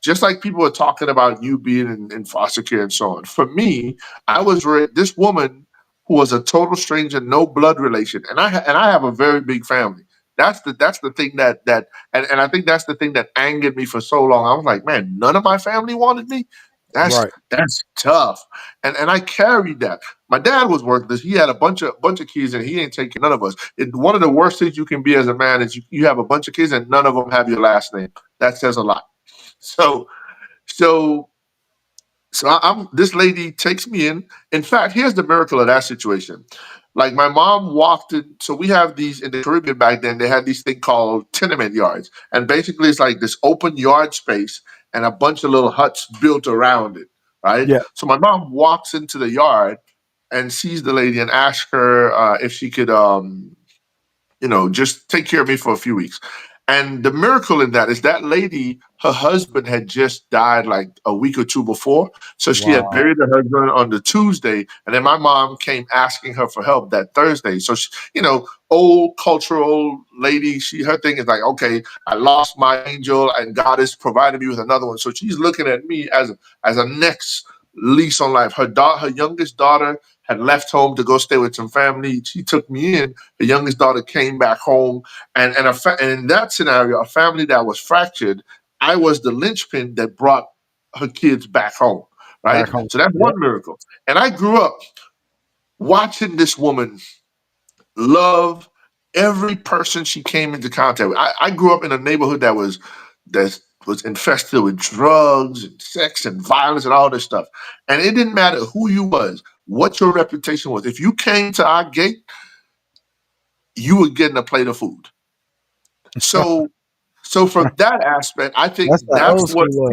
B: just like people are talking about you being in foster care and so on. For me, I was this woman who was a total stranger, no blood relation, and I have a very big family. That's the thing and I think that's the thing that angered me for so long. I was like, man, none of my family wanted me. That's
D: Right.
B: that's tough, and I carried that. My dad was worthless. He had a bunch of kids, and he ain't taking none of us. One of the worst things you can be as a man is you have a bunch of kids, and none of them have your last name. That says a lot. So so I'm this lady takes me in. In fact, here's the miracle of that situation. Like my mom walked in, so we have these in the Caribbean back then. They had these thing called tenement yards, and basically it's like this open yard space and a bunch of little huts built around it. Right.
D: Yeah.
B: So my mom walks into the yard and sees the lady and asks her if she could just take care of me for a few weeks. And the miracle in that is that lady, her husband had just died like a week or two before. So she had
D: Wow.
B: buried her husband on the Tuesday. And then my mom came asking her for help that Thursday. So, old cultural lady, her thing is like, okay, I lost my angel and God has provided me with another one. So she's looking at me as a next lease on life. Her youngest daughter had left home to go stay with some family. She took me in. The youngest daughter came back home, and in that scenario, a family that was fractured, I was the linchpin that brought her kids back home. Right,
D: Back home.
B: so that's
D: Yep.
B: one miracle. And I grew up watching this woman love every person she came into contact with. I grew up in a neighborhood that was infested with drugs and sex and violence and all this stuff. And it didn't matter who you was, what your reputation was. If you came to our gate, you were getting a plate of food. So so from that aspect, I think
D: That's that old school love.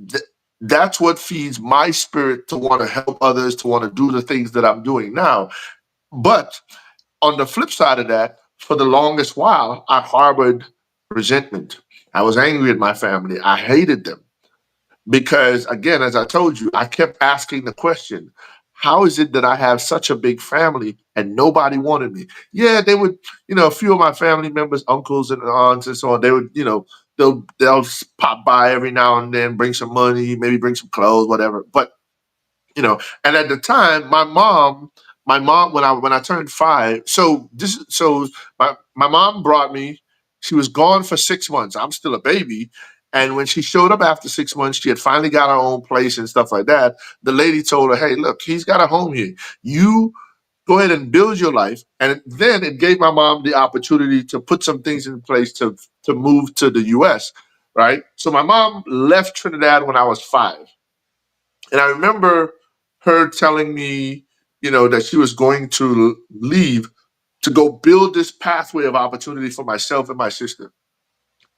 B: th- that's what feeds my spirit to want to help others, to want to do the things that I'm doing now. But on the flip side of that, for the longest while, I harbored resentment. I was angry at my family. I hated them because, again, as I told you, I kept asking the question, how is it that I have such a big family and nobody wanted me? Yeah, they would, a few of my family members, uncles and aunts and so on, they would, they'll pop by every now and then, bring some money, maybe bring some clothes, whatever. But and at the time my mom when I turned 5, my mom brought me. She was gone for 6 months. I'm still a baby. And when she showed up after 6 months, she had finally got her own place and stuff like that. The lady told her, hey, look, he's got a home here. You go ahead and build your life. And then it gave my mom the opportunity to put some things in place to move to the US. Right. So my mom left Trinidad when I was 5. And I remember her telling me, that she was going to leave to go build this pathway of opportunity for myself and my sister.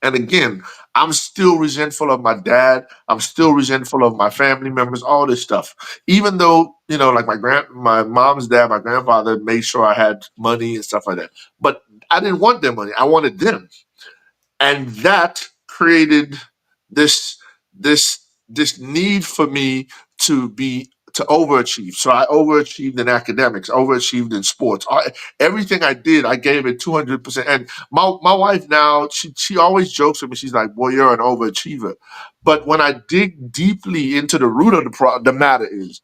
B: And again, I'm still resentful of my dad. I'm still resentful of my family members, all this stuff. Even though, like my mom's dad, my grandfather made sure I had money and stuff like that. But I didn't want their money. I wanted them, and that created this this need for me to overachieve. So I overachieved in academics, overachieved in sports. Everything I did, I gave it 200%. And my wife now, she always jokes with me. She's like, "Boy, you're an overachiever." But when I dig deeply into the root of the matter is,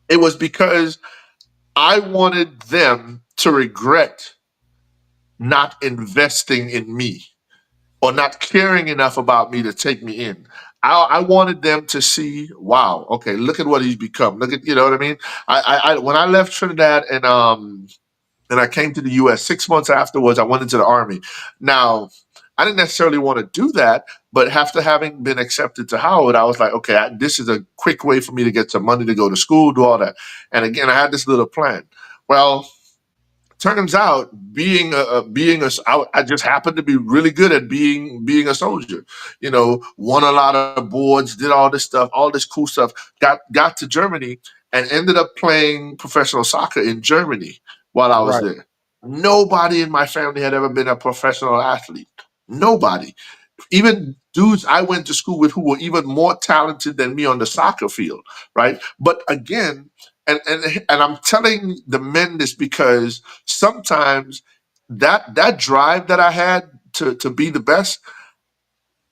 B: it was because I wanted them to regret not investing in me or not caring enough about me to take me in. I wanted them to see, wow, okay, look at what he's become. Look at, you know what I mean? When I left Trinidad and I came to the U.S. 6 months afterwards, I went into the army. Now, I didn't necessarily want to do that, but after having been accepted to Howard, I was like, okay, this is a quick way for me to get some money to go to school, do all that. And again, I had this little plan. Well, turns out I just happened to be really good at being a soldier. Won a lot of boards, did all this stuff, all this cool stuff. Got to Germany and ended up playing professional soccer in Germany while I was
D: Right.
B: there. Nobody in my family had ever been a professional athlete. Nobody, even dudes I went to school with who were even more talented than me on the soccer field, right? But again, and I'm telling the men this because sometimes that drive that I had to be the best,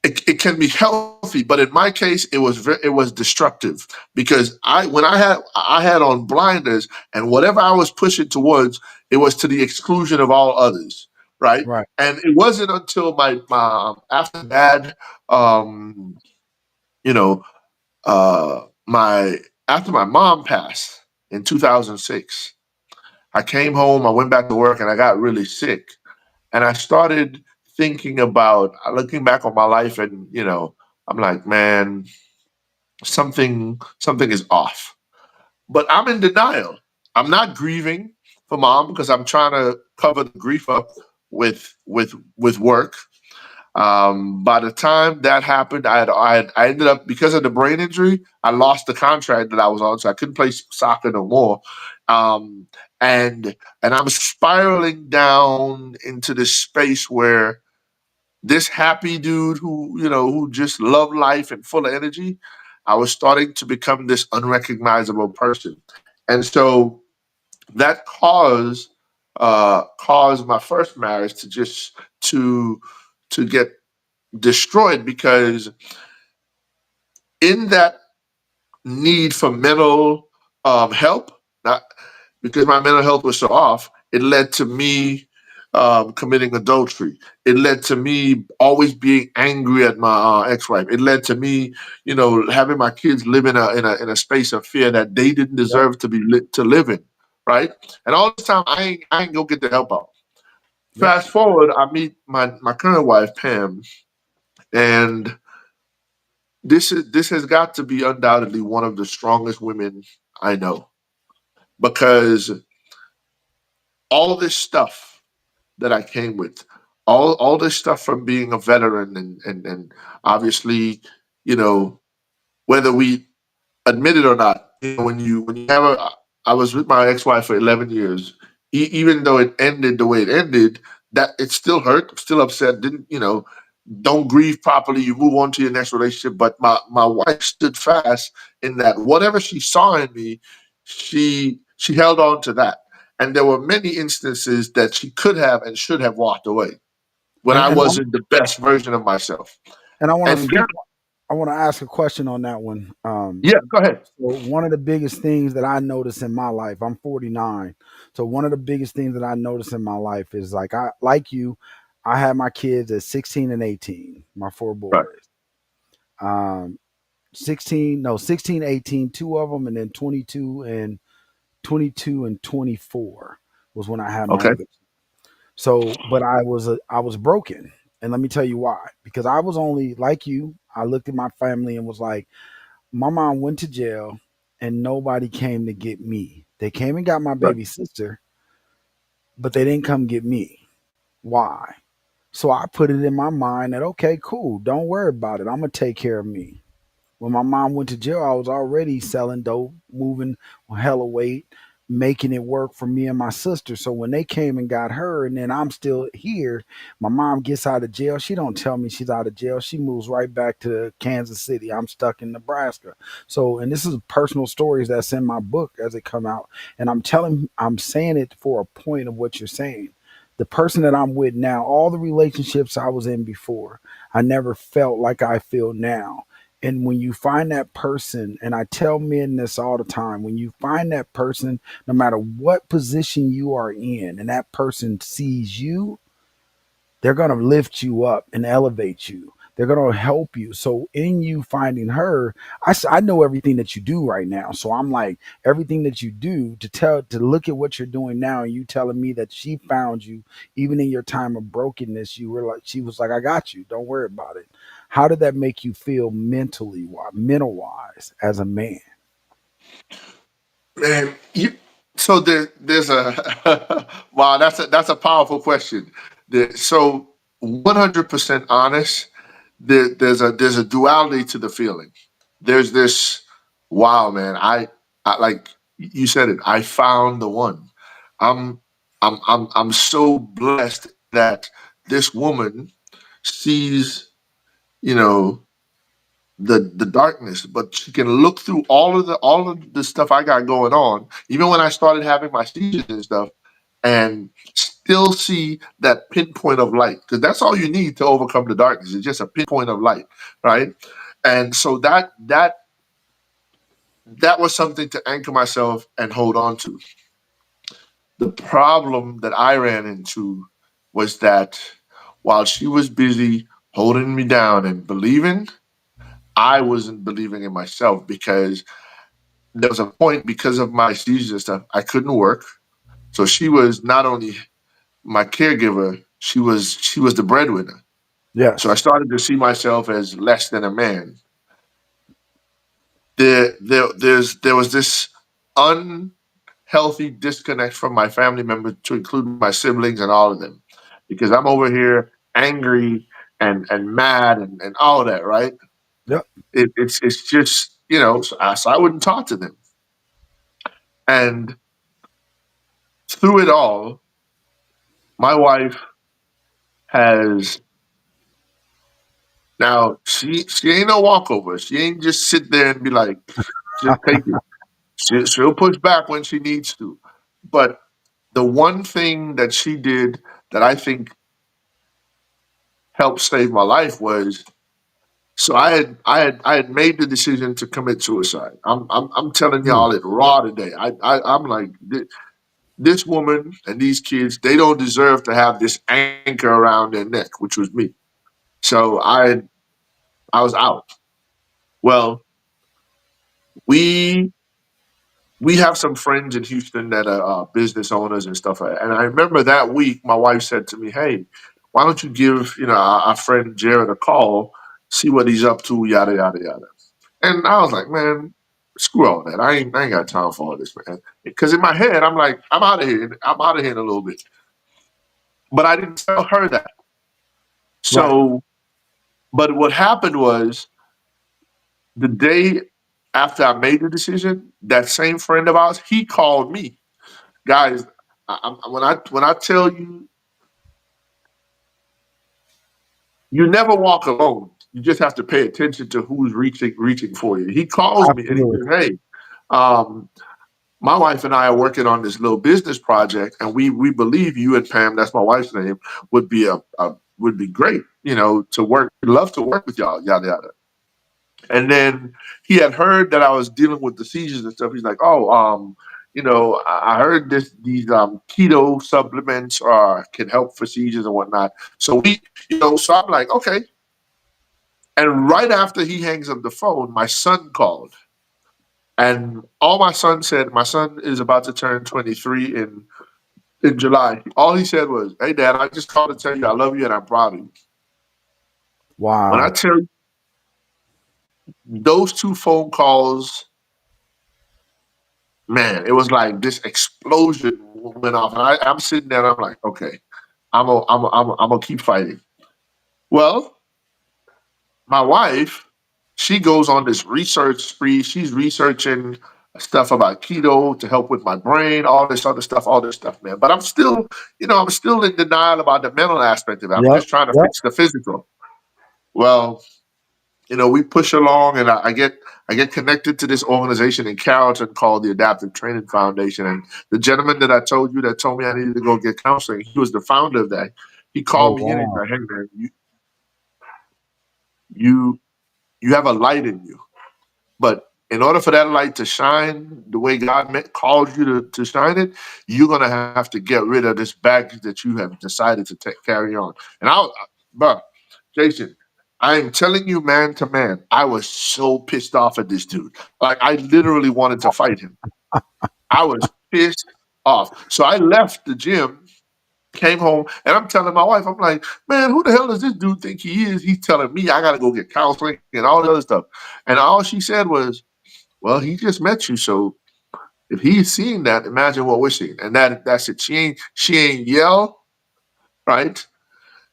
B: it can be healthy, but in my case, it was destructive because I had on blinders, and whatever I was pushing towards, it was to the exclusion of all others, right?
D: Right.
B: And it wasn't until my after dad, um, you know, my after my mom passed in 2006, I came home, I went back to work, and I got really sick, and I started thinking about looking back on my life, and I'm like, man, something is off. But I'm in denial. I'm not grieving for mom because I'm trying to cover the grief up with work. By the time that happened, I ended up, because of the brain injury, I lost the contract that I was on, so I couldn't play soccer no more. Um, and and I'm spiraling down into this space where this happy dude who just loved life and full of energy, I was starting to become this unrecognizable person. And so that caused my first marriage to to get destroyed, because in that need for mental help, not because my mental health was so off, it led to me committing adultery. It led to me always being angry at my ex-wife. It led to me, having my kids live in a space of fear that they didn't
D: Yep.
B: deserve to live in, right? And all this time, I ain't go get the help out.
D: Yep.
B: Fast forward, I meet my current wife, Pam, and this has got to be undoubtedly one of the strongest women I know, because all this stuff that I came with, all this stuff from being a veteran, and obviously, you know, whether we admit it or not, when you have a, I was with my ex-wife for 11 years. Even though it ended the way it ended, that it still hurt. I'm still upset. Didn't don't grieve properly. You move on to your next relationship. But my wife stood fast in that whatever she saw in me, she held on to that. And there were many instances that she could have and should have walked away when
D: And
B: I
D: and I
B: wasn't the best version of myself.
D: and I want to
B: And
D: speak. I want to ask a question on that one.
B: yeah, go ahead.
D: So one of the biggest things that I notice in my life, I'm 49. So one of the biggest things that I notice in my life is like I like you, I had my kids at 16 and 18, my four
B: Right.
D: boys. Um 16, 18, two of them, and then 22 and 24 was when I had my
B: Okay.
D: other. So, but I was broken. And let me tell you why. Because I was only like you, I looked at my family and was like, my mom went to jail and nobody came to get me. They came and got my
B: Right.
D: baby sister, but they didn't come get me. Why? So I put it in my mind that, okay, cool, don't worry about it. I'm gonna take care of me. When my mom went to jail, I was already selling dope, moving hella weight, making it work for me and my sister. So when they came and got her, and then I'm still here, my mom gets out of jail. She don't tell me she's out of jail. She moves right back to Kansas City. I'm stuck in Nebraska. So, and this is personal stories that's in my book as it come out. And I'm saying it for a point of what you're saying. The person that I'm with now, all the relationships I was in before, I never felt like I feel now. And when you find that person, and I tell men this all the time, when you find that person, no matter what position you are in, and that person sees you, they're going to lift you up and elevate you. They're going to help you. So, in you finding her, I know everything that you do right now. So, I'm like, everything that you do to look at what you're doing now, and you telling me that she found you, even in your time of brokenness, you were like, she was like, I got you. Don't worry about it. How did that make you feel mental wise as a man?
B: Man, so there's a wow, that's a powerful question. So 100% honest, there's a duality to the feeling. There's this, wow, man, I like you said it. I found the one. I'm I'm so blessed that this woman sees, you know, the darkness, but she can look through all of the stuff I got going on. Even when I started having my seizures and stuff, and still see that pinpoint of light, because that's all you need to overcome the darkness. It's just a pinpoint of light, right? And so that was something to anchor myself and hold on to. The problem that I ran into was that while she was busy holding me down and believing, I wasn't believing in myself, because there was a point, because of my seizures and stuff, I couldn't work. So she was not only my caregiver, she was the breadwinner. So I
D: Yes.
B: started to see myself as less than a man. There was this unhealthy disconnect from my family members, to include my siblings and all of them, because I'm over here angry and mad and all of that, right?
D: Yep.
B: It's just, so I wouldn't talk to them. And through it all, my wife has now, she ain't no walkover. She ain't just sit there and be like, just take it. She'll push back when she needs to. But the one thing that she did that I think helped save my life was, so I had made the decision to commit suicide. I'm telling
D: Mm.
B: y'all it raw today. I'm like, this woman and these kids, they don't deserve to have this anchor around their neck, which was me. So I was out. Well, we we have some friends in Houston that are business owners and stuff like that. And I remember that week, my wife said to me, "Hey, why don't you give our friend Jared a call, see what he's up to, yada yada yada." And I was like, "Man, screw all that. I ain't got time for all this, man." Because in my head, I'm like, "I'm out of here. I'm out of here in a little bit." But I didn't tell her that.
D: Right.
B: So, but what happened was, the day after I made the decision, that same friend of ours, he called me. Guys, when I tell you, you never walk alone. You just have to pay attention to who's reaching for you. He calls me and he
D: Absolutely.
B: says, "Hey, um, my wife and I are working on this little business project, and we believe you and Pam, that's my wife's name, would be great. To work. We'd love to work with y'all. Yada yada." And then he had heard that I was dealing with the seizures and stuff. He's like, "Oh, I heard these keto supplements can help for seizures and whatnot." So I'm like, okay. And right after he hangs up the phone, my son called, and all my son said, my son is about to turn 23 in July. All he said was, "Hey, Dad, I just called to tell you I love you and I'm proud of you." When I
D: Wow.
B: tell you, those two phone calls, man, it was like this explosion went off, and I'm sitting there and I'm like, okay, I'm gonna keep fighting. Well, my wife, she goes on this research spree. She's researching stuff about keto to help with my brain, all this other stuff, all this stuff, man. But I'm still in denial about the mental aspect of it. I'm
D: Yep.
B: just trying to
D: Yep.
B: fix the physical. Well, we push along, and I get connected to this organization in Carrollton called the Adaptive Training Foundation. And the gentleman that I told you that told me I needed to go get counseling, he was the founder of that. He
D: Oh
B: called me in and
D: wow.
B: said, "Hey man, you you have a light in you, but in order for that light to shine the way God called you to shine it, you're gonna have to get rid of this baggage that you have decided to carry on." And bro, Jason, I am telling you, man to man, I was so pissed off at this dude. Like, I literally wanted to fight him. I was pissed off. So I left the gym, came home, and I'm telling my wife, I'm like, "Man, who the hell does this dude think he is? He's telling me I got to go get counseling and all the other stuff." And all she said was, "Well, he just met you, so if he's seeing that, imagine what we're seeing." And that's it. She ain't yell, right?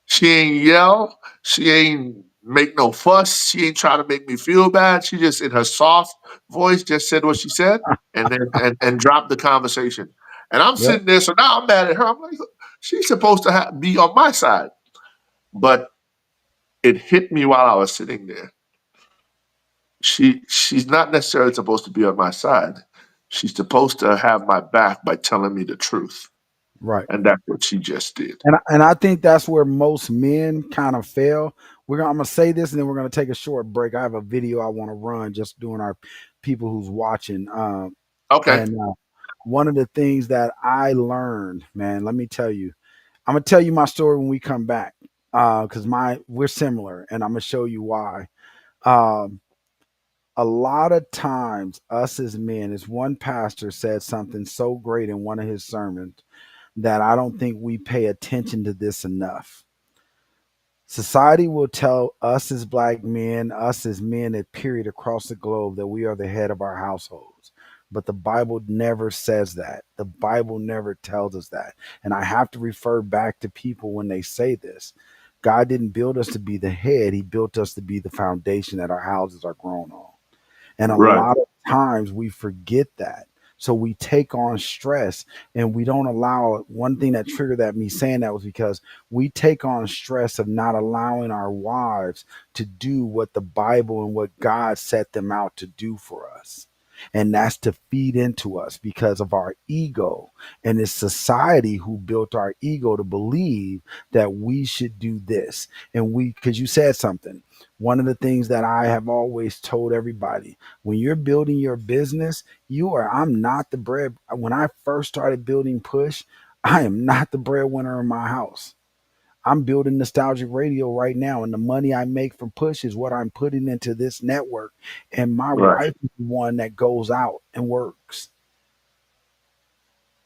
B: She ain't yell. She ain't make no fuss. She ain't try to make me feel bad. She just, in her soft voice, just said what she said, and then and dropped the conversation. And I'm
D: Yep.
B: sitting there, so now I'm mad at her. I'm like, she's supposed to be on my side, but it hit me while I was sitting there. She's not necessarily supposed to be on my side. She's supposed to have my back by telling me the truth.
D: Right.
B: And that's what she just did.
D: And I think that's where most men kind of fail. I'm gonna say this, and then we're gonna take a short break. I have a video I want to run just doing our people who's watching.
B: Okay.
D: And one of the things that I learned, man, let me tell you, I'm gonna tell you my story when we come back, because we're similar, and I'm gonna show you why. Um, a lot of times, us as men, as one pastor said something so great in one of his sermons that I don't think we pay attention to this enough. Society will tell us as black men, us as men at period across the globe, that we are the head of our households. But the Bible never says that. The Bible never tells us that. And I have to refer back to people when they say this. God didn't build us to be the head, He built us to be the foundation that our houses are grown on. And a
B: Right.
D: lot of times we forget that. So we take on stress and we don't allow. One thing that triggered that me saying that was because we take on stress of not allowing our wives to do what the Bible and what God set them out to do for us. And that's to feed into us because of our ego. And it's society who built our ego to believe that we should do this. And because you said something, one of the things that I have always told everybody, when you're building your business, I'm not the bread. When I first started building Push, I am not the breadwinner in my house. I'm building Nostalgic Radio right now, and the money I make from Push is what I'm putting into this network. And my
B: Right.
D: wife is the one that goes out and works.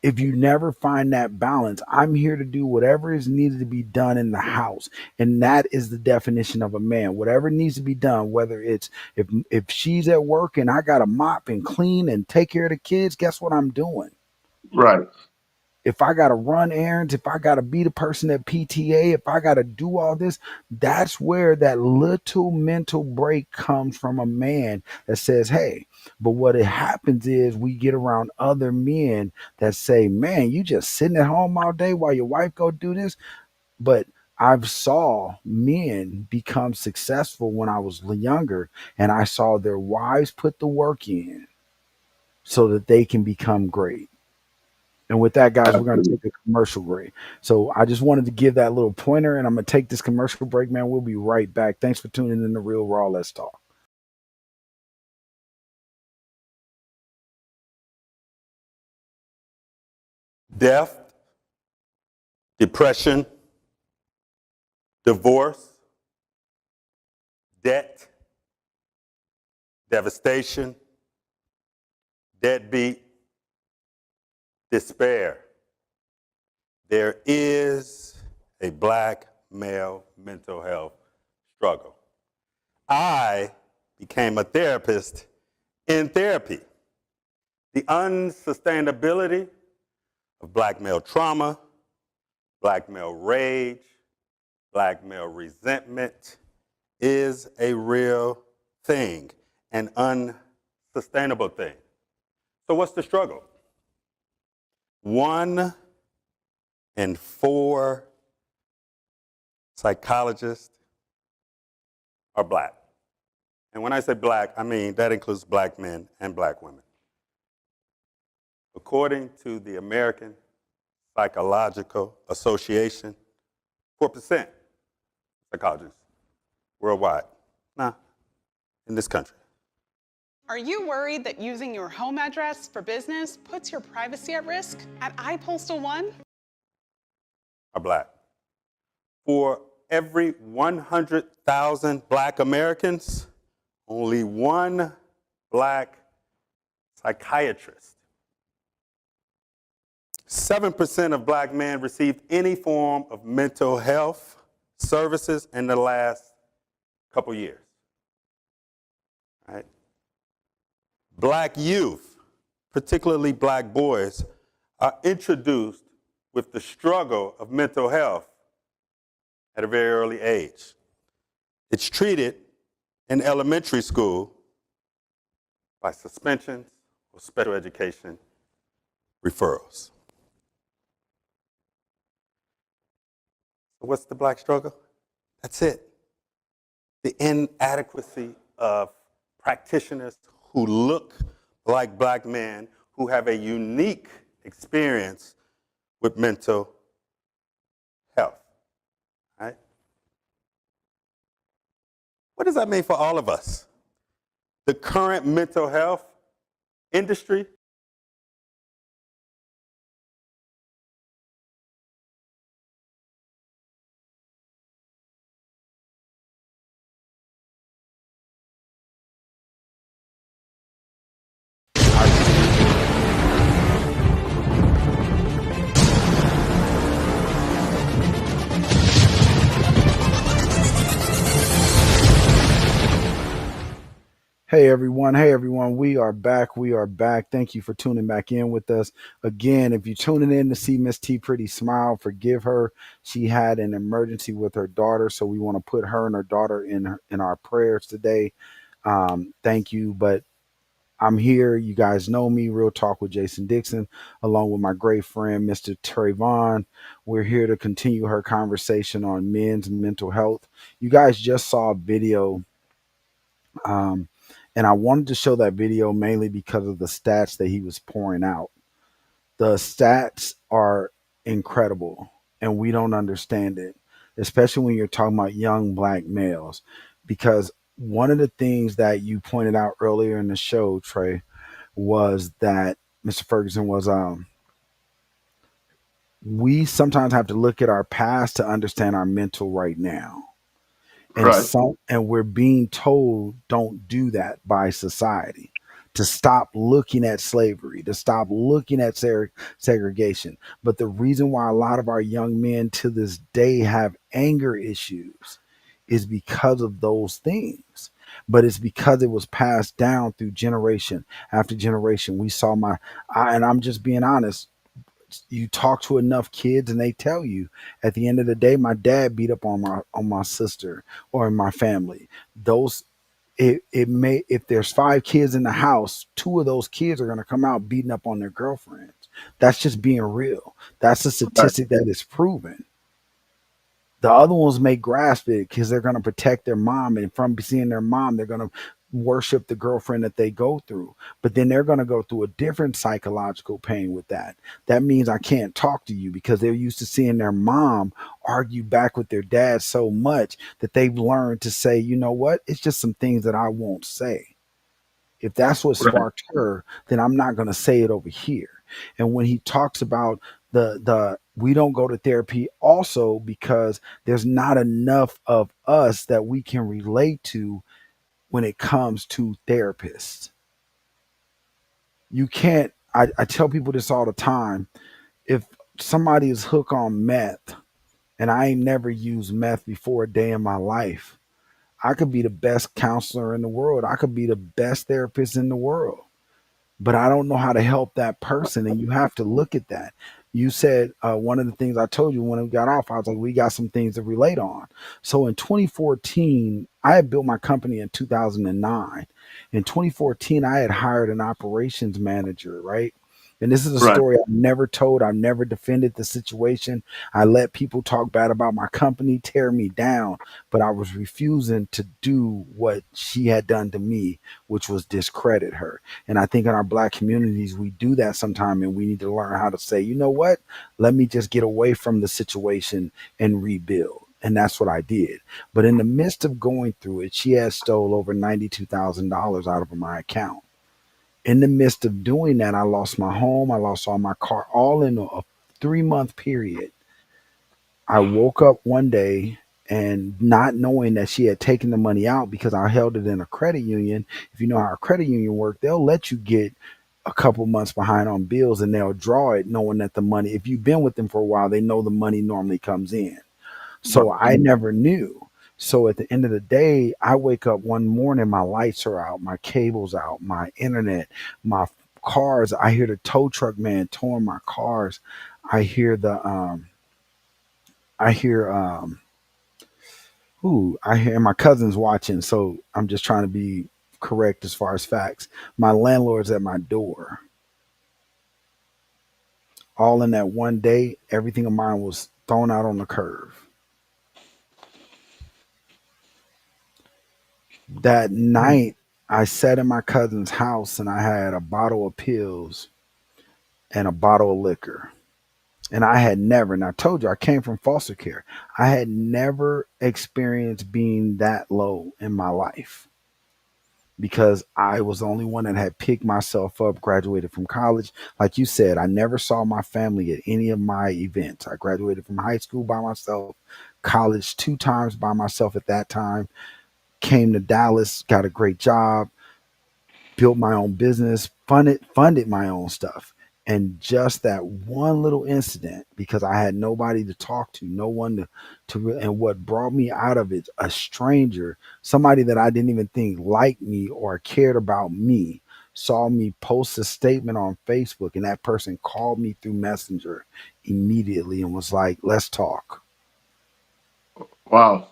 D: If you never find that balance, I'm here to do whatever is needed to be done in the house. And that is the definition of a man. Whatever needs to be done, whether it's if she's at work and I got to mop and clean and take care of the kids, guess what I'm doing?
B: Right.
D: If I got to run errands, if I got to be the person at PTA, if I got to do all this, that's where that little mental break comes from a man that says, hey, but what it happens is we get around other men that say, man, you just sitting at home all day while your wife go do this. But I've saw men become successful when I was younger, and I saw their wives put the work in so that they can become great. And with that, guys, we're going to
B: Absolutely.
D: take a commercial break. So I just wanted to give that little pointer, and I'm going to take this commercial break, man. We'll be right back. Thanks for tuning in to Real Raw. Let's talk.
E: Death, depression, divorce, debt, devastation, deadbeat, despair. There is a black male mental health struggle. I became a therapist in therapy. The unsustainability of black male trauma, black male rage, black male resentment is a real thing, an unsustainable thing. So what's the struggle? 1 in 4 psychologists are black. And when I say black, I mean that includes black men and black women. According to the American Psychological Association, 4% psychologists worldwide. Nah, in this country.
F: Are you worried that using your home address for business puts your privacy at risk? At iPostal One,
E: Are black. For every 100,000 black Americans, only 1 black psychiatrist. 7% of black men received any form of mental health services in the last couple years. Right? Black youth, particularly black boys, are introduced with the struggle of mental health at a very early age. It's treated in elementary school by suspensions or special education referrals. What's the black struggle? That's it. The inadequacy of practitioners who look like black men, who have a unique experience with mental health. Right? What does that mean for all of us? The current mental health industry
D: Hey everyone, hey everyone, we are back. We are back. Thank you for tuning back in with us. Again, if you're tuning in to see Miss T Pretty smile, forgive her. She had an emergency with her daughter, so we want to put her and her daughter in our prayers today. Thank you, but I'm here. You guys know me, Real Talk with Jason Dixon, along with my great friend, Mr. Trayvon. We're here to continue her conversation on men's mental health. You guys just saw a video, um, and I wanted to show that video mainly because of the stats that he was pouring out. The stats are incredible, and we don't understand it, especially when you're talking about young black males. Because one of the things that you pointed out earlier in the show, Trey, was that Mr. Ferguson was we sometimes have to look at our past to understand our mental right now. And
B: Right.
D: some and we're being told don't do that by society, to stop looking at slavery, to stop looking at segregation. But the reason why a lot of our young men to this day have anger issues is because of those things. But it's because it was passed down through generation after generation. We saw and I'm just being honest, you talk to enough kids and they tell you at the end of the day, my dad beat up on my sister or in my family. Those it may, if there's 5 kids in the house, 2 of those kids are going to come out beating up on their girlfriends. That's just being real. That's a
B: Right.
D: statistic that is proven. The other ones may grasp it because they're going to protect their mom, and from seeing their mom, they're going to worship the girlfriend that they go through. But then they're going to go through a different psychological pain with that. That means I can't talk to you because they're used to seeing their mom argue back with their dad so much that they've learned to say, you know what? It's just some things that I won't say. If that's what
B: Right.
D: sparked her, then I'm not going to say it over here. And when he talks about the we don't go to therapy also because there's not enough of us that we can relate to when it comes to therapists. You can't, I tell people this all the time. If somebody is hooked on meth and I ain't never used meth before a day in my life, I could be the best counselor in the world. I could be the best therapist in the world, but I don't know how to help that person. And you have to look at that. You said one of the things I told you when we got off, I was like, we got some things to relate on. So in 2014, I had built my company in 2009. In 2014, I had hired an operations manager, right? And this is a
B: Right.
D: story I've never told. I've never defended the situation. I let people talk bad about my company, tear me down, but I was refusing to do what she had done to me, which was discredit her. And I think in our black communities, we do that sometime, and we need to learn how to say, you know what? Let me just get away from the situation and rebuild. And that's what I did. But in the midst of going through it, she had stole over $92,000 out of my account. In the midst of doing that, I lost my home. I lost all my car, all in a 3 month period. I woke up one day and not knowing that she had taken the money out because I held it in a credit union. If you know how a credit union works, they'll let you get a couple months behind on bills and they'll draw it knowing that the money, if you've been with them for a while, they know the money normally comes in. So I never knew. So at the end of the day, I wake up one morning, my lights are out, my cables out, my internet, my cars. I hear the tow truck man towing my cars. I hear I hear I hear my cousin's watching, so I'm just trying to be correct as far as facts. My landlord's at my door. All in that one day, everything of mine was thrown out on the curve. That night, I sat in my cousin's house and I had a bottle of pills and a bottle of liquor. And I had never, and I told you I came from foster care. I had never experienced being that low in my life because I was the only one that had picked myself up, graduated from college. Like you said, I never saw my family at any of my events. I graduated from high school by myself, college 2 times by myself at that time, came to Dallas, got a great job, built my own business, funded my own stuff. And just that one little incident, because I had nobody to talk to, no one and what brought me out of it, a stranger, somebody that I didn't even think liked me or cared about me, saw me post a statement on Facebook, and that person called me through Messenger immediately and was like, "Let's talk."
B: Wow.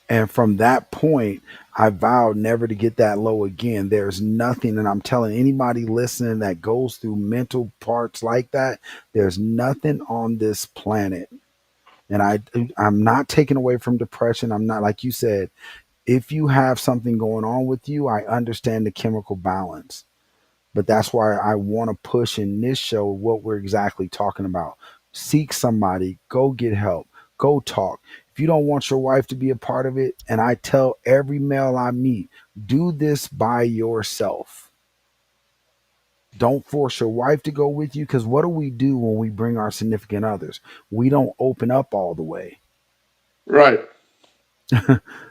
D: And from that point, I vowed never to get that low again. There's nothing, and I'm telling anybody listening that goes through mental parts like that, there's nothing on this planet. And I'm not taking away from depression. I'm not, like you said, if you have something going on with you, I understand the chemical balance. But that's why I want to push in this show what we're exactly talking about. Seek somebody, go get help, go talk. If you don't want your wife to be a part of it, and I tell every male I meet, do this by yourself. Don't force your wife to go with you, because what do we do when we bring our significant others? We don't open up all the way.
B: Right.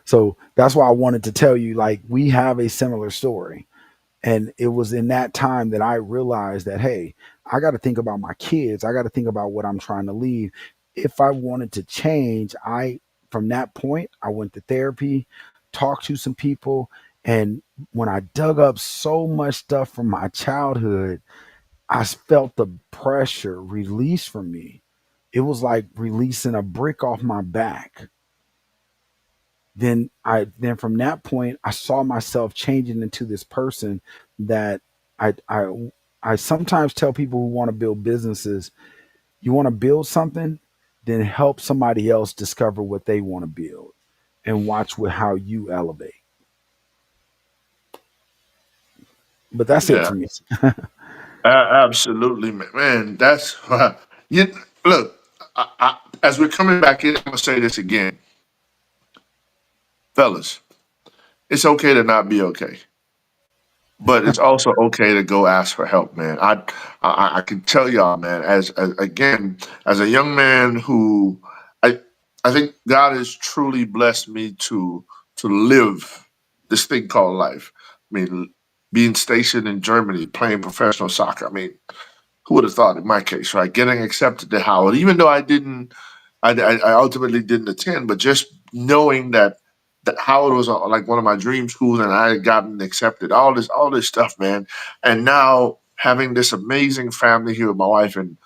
D: So that's why I wanted to tell you, like, we have a similar story. And it was in that time that I realized that, hey, I got to think about my kids. I got to think about what I'm trying to leave. If I wanted to change, from that point, I went to therapy, talked to some people. And when I dug up so much stuff from my childhood, I felt the pressure release from me. It was like releasing a brick off my back. Then from that point I saw myself changing into this person that I I I sometimes tell people who want to build businesses, you want to build something, then help somebody else discover what they want to build and watch with how you elevate. But that's it
B: Yeah.
D: for me.
B: Absolutely, man. That's you. Look, as we're coming back in, I'm gonna say this again, fellas. It's okay to not be okay, but it's also okay to go ask for help, man. I can tell y'all, man. As again, as a young man who I I think God has truly blessed me to live this thing called life. I mean, being stationed in Germany, playing professional soccer. I mean, who would have thought in my case, right? Getting accepted to Howard, even though I ultimately didn't attend, but just knowing that Howard was like one of my dream schools, and I had gotten accepted, all this stuff, man. And now having this amazing family here with my wife, and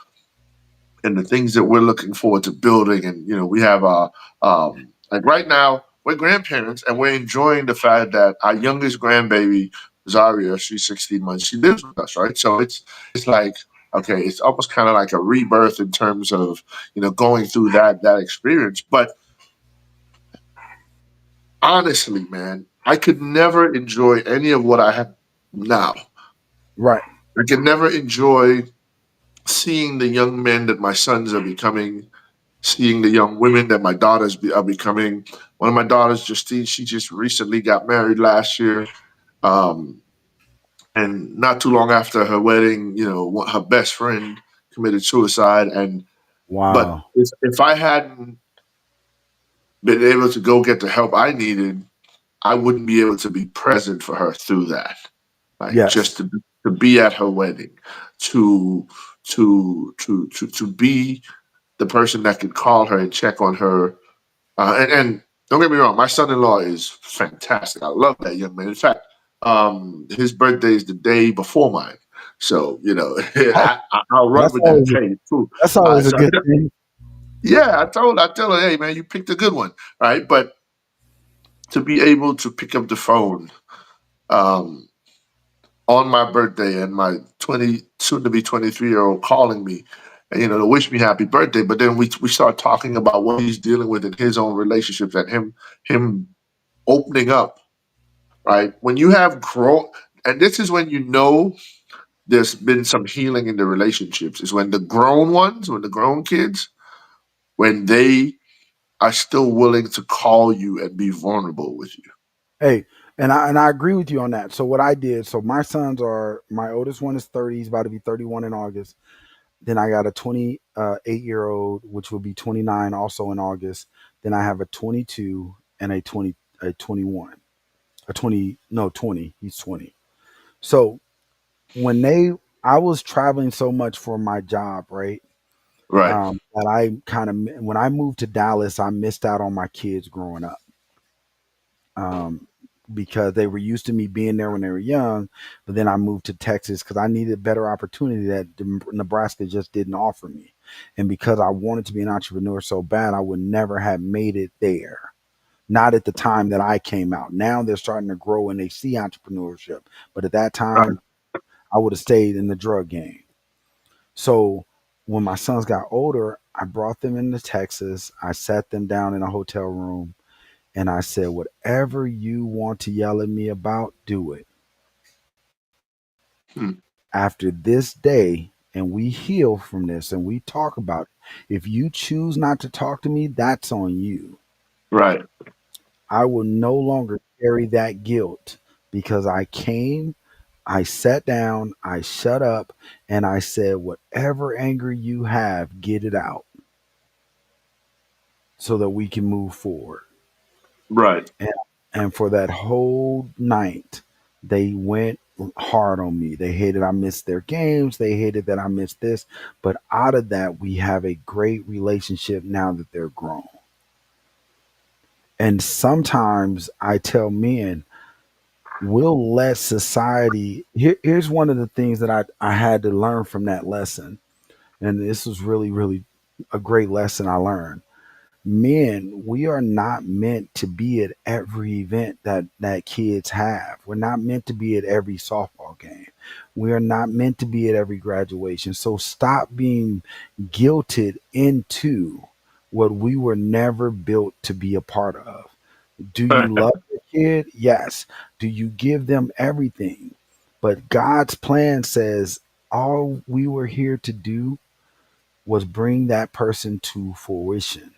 B: the things that we're looking forward to building, and we have like right now we're grandparents, and we're enjoying the fact that our youngest grandbaby Zaria, she's 16 months, she lives with us, right? So it's like, okay, it's almost kind of like a rebirth in terms of going through that experience. But honestly, man, I could never enjoy any of what I have now.
D: Right.
B: I could never enjoy seeing the young men that my sons are becoming, seeing the young women that my daughters are becoming. One of my daughters, Justine, she just recently got married last year. Um, and not too long after her wedding, her best friend committed suicide. But
D: Wow.
B: if I hadn't been able to go get the help I needed, I wouldn't be able to be present for her through that. Like just
D: Yes.
B: to be at her wedding, to to be the person that could call her and check on her. And don't get me wrong, my son-in-law is fantastic. I love that young man. In fact, his birthday is the day before mine, so
D: Oh,
B: I'll run
D: that's
B: with that
D: always a,
B: cake too.
D: that's always a
B: So
D: good thing.
B: yeah, I tell her, hey man, you picked a good one, right? But to be able to pick up the phone um, on my birthday, and my 20 soon to be 23-year-old calling me, to wish me happy birthday. But then we start talking about what he's dealing with in his own relationships, and him opening up, right? When you have grown, and this is when you know there's been some healing in the relationships is when the grown ones, when the grown kids, when they are still willing to call you and be vulnerable with you.
D: Hey, and I agree with you on that. So what I did, so my sons are my oldest one is 30, he's about to be 31 in August. Then I got a 28-year old, which will be 29 also in August. Then I have a 22 and a 21, a 20 no 20. He's 20. So when they I was traveling so much for my job, right?
B: Right.
D: That I kind of when I moved to Dallas, I missed out on my kids growing up. Um, because they were used to me being there when they were young, but then I moved to Texas because I needed a better opportunity that Nebraska just didn't offer me. And because I wanted to be an entrepreneur so bad, I would never have made it there. Not at the time that I came out. Now they're starting to grow and they see entrepreneurship. But at that
B: Right.
D: time, I would have stayed in the drug game. So when my sons got older, I brought them into Texas. I sat them down in a hotel room and I said, whatever you want to yell at me about, do it.
B: Hmm.
D: After this day, and we heal from this and we talk about it, if you choose not to talk to me, that's on you.
B: Right.
D: I will no longer carry that guilt because I came, I sat down, I shut up, and I said, whatever anger you have, get it out so that we can move forward.
B: Right.
D: And, and for that whole night, they went hard on me. They hated I missed their games. They hated that I missed this. But out of that, we have a great relationship now that they're grown. And sometimes I tell men, we'll let society. Here's one of the things that I had to learn from that lesson. And this was really, really a great lesson I learned. Men, we are not meant to be at every event that kids have. We're not meant to be at every softball game. We are not meant to be at every graduation. So stop being guilted into what we were never built to be a part of. Do you love your kid? Yes. Do you give them everything? But God's plan says all we were here to do was bring that person to fruition,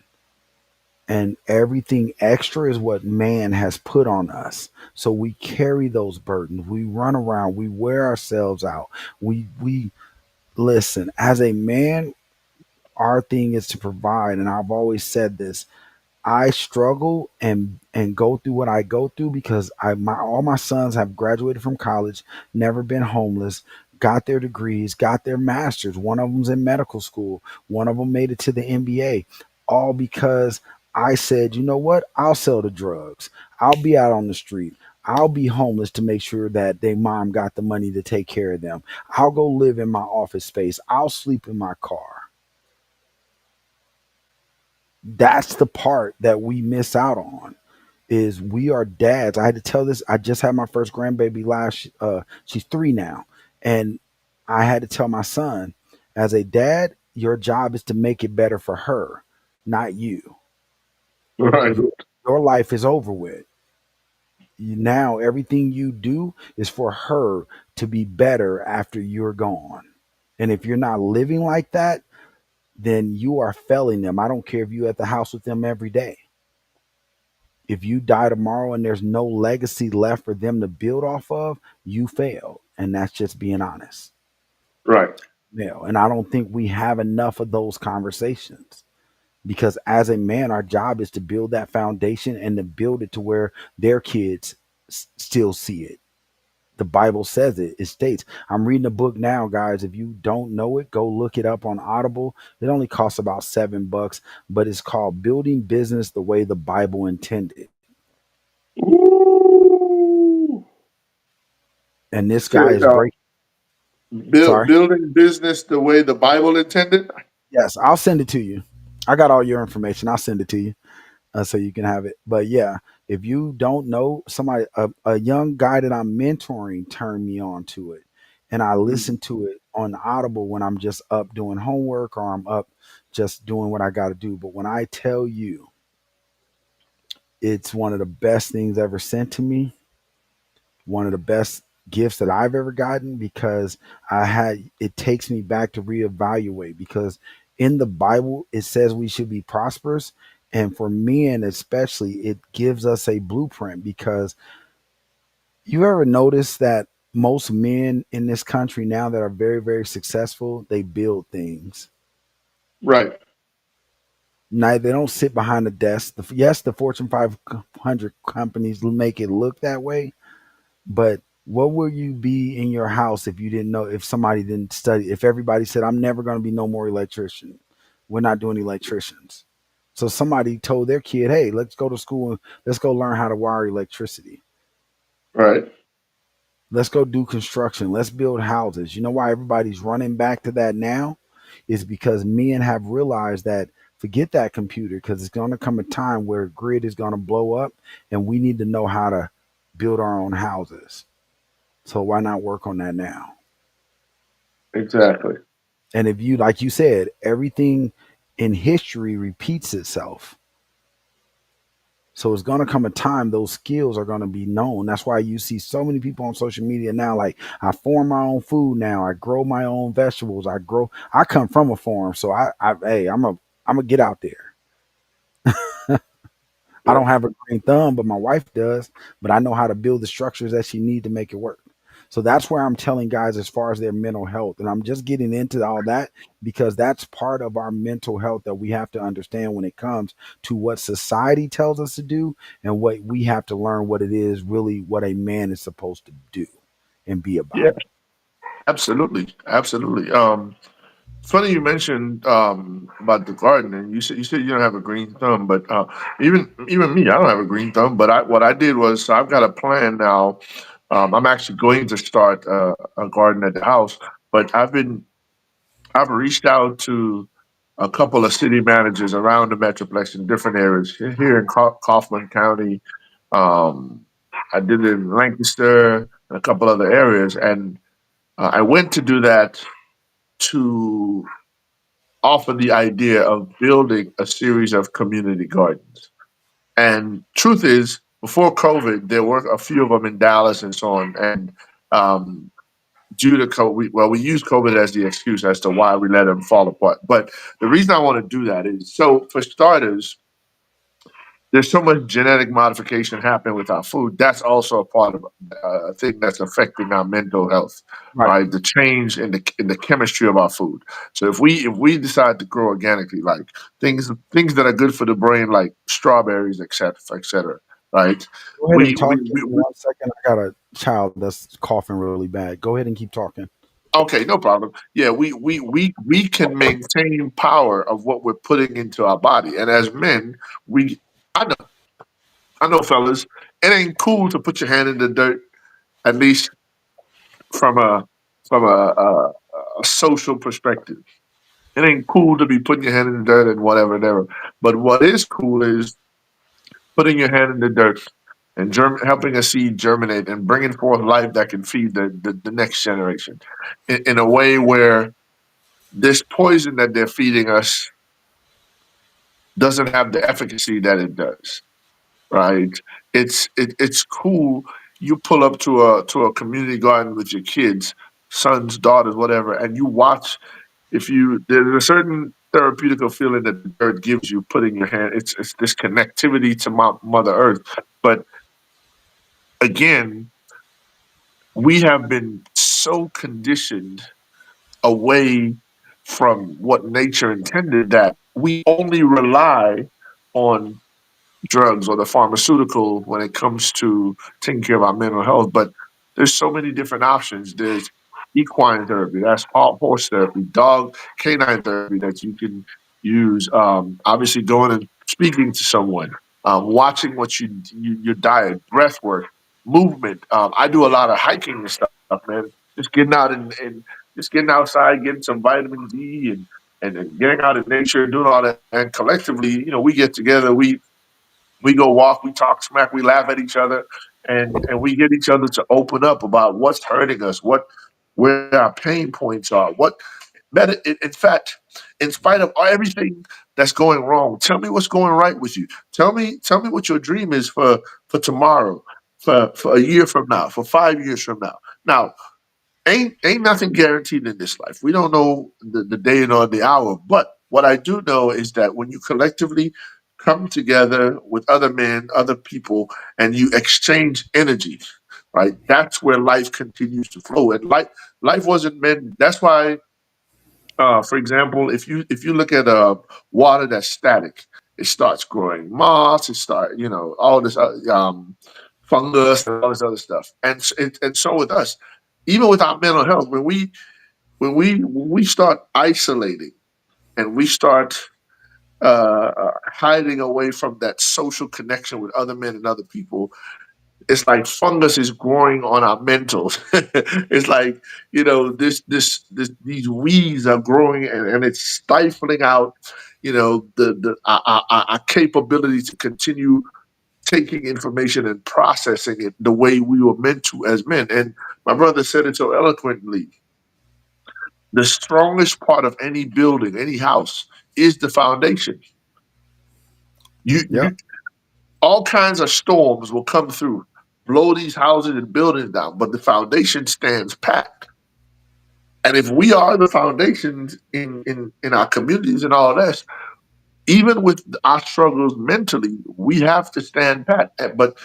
D: and everything extra is what man has put on us. So we carry those burdens, we run around, we wear ourselves out. We listen, as a man, our thing is to provide, and I've always said this. I struggle and go through what I go through because my all my sons have graduated from college, never been homeless, got their degrees, got their masters. One of them's in medical school. One of them made it to the NBA, all because I said, you know what? I'll sell the drugs. I'll be out on the street. I'll be homeless to make sure that their mom got the money to take care of them. I'll go live in my office space. I'll sleep in my car. That's the part that we miss out on, is we are dads. I had to tell this. I just had my first grandbaby last she's 3 now. And I had to tell my son, as a dad, your job is to make it better for her, not you.
B: Right.
D: Your life is over with. Now everything you do is for her to be better after you're gone. And if you're not living like that, then you are failing them. I don't care if you at the house with them every day. If you die tomorrow and there's no legacy left for them to build off of, you failed. And that's just being honest.
B: Right.
D: And I don't think we have enough of those conversations, because as a man, our job is to build that foundation and to build it to where their kids still see it. The Bible says it. It states, I'm reading a book now, guys. If you don't know it, go look it up on Audible. It only costs about $7, but it's called Building Business the Way the Bible Intended.
B: Ooh.
D: And this
B: Say,
D: guy is breaking. Sorry.
B: building business the way the Bible intended.
D: Yes, I'll send it to you. I got all your information. I'll send it to you so you can have it. But yeah, if you don't know, somebody, a young guy that I'm mentoring turned me on to it. And I listen to it on Audible when I'm just up doing homework or I'm up just doing what I got to do. But when I tell you it's one of the best things ever sent to me, one of the best gifts that I've ever gotten because it takes me back to reevaluate because in the Bible it says we should be prosperous, and for men especially it gives us a blueprint because you ever notice that most men in this country now that are very very successful, they build things.
B: Right.
D: Now they don't sit behind a desk. Yes, the Fortune 500 companies make it look that way, but what would you be in your house if you didn't know, if somebody didn't study, if everybody said, I'm never going to be no more electrician? We're not doing electricians. So somebody told their kid, hey, let's go to school and let's go learn how to wire electricity.
B: Right.
D: Let's go do construction. Let's build houses. You know why everybody's running back to that now? Is because men have realized that forget that computer because it's going to come a time where grid is going to blow up and we need to know how to build our own houses. So why not work on that now?
B: Exactly.
D: And if you, like you said, everything in history repeats itself. So it's going to come a time those skills are going to be known. That's why you see so many people on social media now. Like I farm my own food now. I grow my own vegetables. I come from a farm, so hey, I'm a get out there. I
B: Right.
D: don't have a green thumb, but my wife does. But I know how to build the structures that she need to make it work. So that's where I'm telling guys as far as their mental health. And I'm just getting into all that because that's part of our mental health that we have to understand when it comes to what society tells us to do and what we have to learn what it is really what a man is supposed to do and be
B: Yeah.
D: about.
B: Absolutely. Absolutely. Funny you mentioned about the garden, and you said you don't have a green thumb, but even me, I don't have a green thumb. But what I did was so I've got a plan now. I'm actually going to start a garden at the house, but I've reached out to a couple of city managers around the metroplex in different areas here in Kaufman County. Um, I did it in Lancaster and a couple other areas, and I went to do that to offer the idea of building a series of community gardens. And truth is, before COVID, there were a few of them in Dallas and so on. And um, due to COVID, well, we use COVID as the excuse as to why we let them fall apart. But the reason I want to do that is so, for starters, there's so much genetic modification happening with our food. That's also a part of a thing that's affecting our mental health,
D: Right.
B: right? The change in the chemistry of our food. So if we decide to grow organically, like things that are good for the brain, like strawberries, et cetera, right?
D: Go ahead and
B: We we,
D: talk. Give
B: we,
D: me
B: we
D: 1 second. I got a child that's coughing really bad. Go ahead and keep talking.
B: okay, no problem. Yeah, we can maintain power of what we're putting into our body, and as men, we I know I know fellas, it ain't cool to put your hand in the dirt at least from a social perspective. It ain't cool to be putting your hand in the dirt and whatever, whatever. But what is cool is putting your hand in the dirt and helping a seed germinate and bringing forth life that can feed the next generation in a way where this poison that they're feeding us doesn't have the efficacy that it does. Right? It's cool. You pull up to a community garden with your kids, sons, daughters, whatever, and you watch. If you there's a certain therapeutical feeling that the dirt gives you, putting your hand. It's this connectivity to Mother Earth. But again, we have been so conditioned away from what nature intended that we only rely on drugs or the pharmaceutical when it comes to taking care of our mental health. But there's so many different options. There's equine therapy, that's horse therapy, dog, canine therapy that you can use. Obviously, going and speaking to someone, watching what your diet, breath work, movement. I do a lot of hiking and stuff, man. Just getting out and just getting outside, getting some vitamin D and getting out in nature, doing all that. And collectively, we get together, we go walk, we talk smack, we laugh at each other, and we get each other to open up about what's hurting us, where our pain points are, what better. In fact, in spite of everything that's going wrong, tell me what's going right with you. Tell me what your dream is for tomorrow, for a year from now, for 5 years from now. Now, ain't nothing guaranteed in this life. We don't know the day nor the hour. But what I do know is that when you collectively come together with other men, other people, and you exchange energy, right? That's where life continues to flow. And life wasn't meant. That's why, for example, if you look at water that's static, it starts growing moss. It start all this fungus and all this other stuff. And so with us, even with our mental health, when we start isolating and we start hiding away from that social connection with other men and other people, it's like fungus is growing on our mentals. It's like these weeds are growing, and it's stifling out our capability to continue taking information and processing it the way we were meant to as men. And my brother said it so eloquently: the strongest part of any building, any house, is the foundation. You
D: Yep.
B: all kinds of storms will come through, blow these houses and buildings down, but the foundation stands pat. And if we are the foundations in our communities and all that, even with our struggles mentally, we have to stand pat. But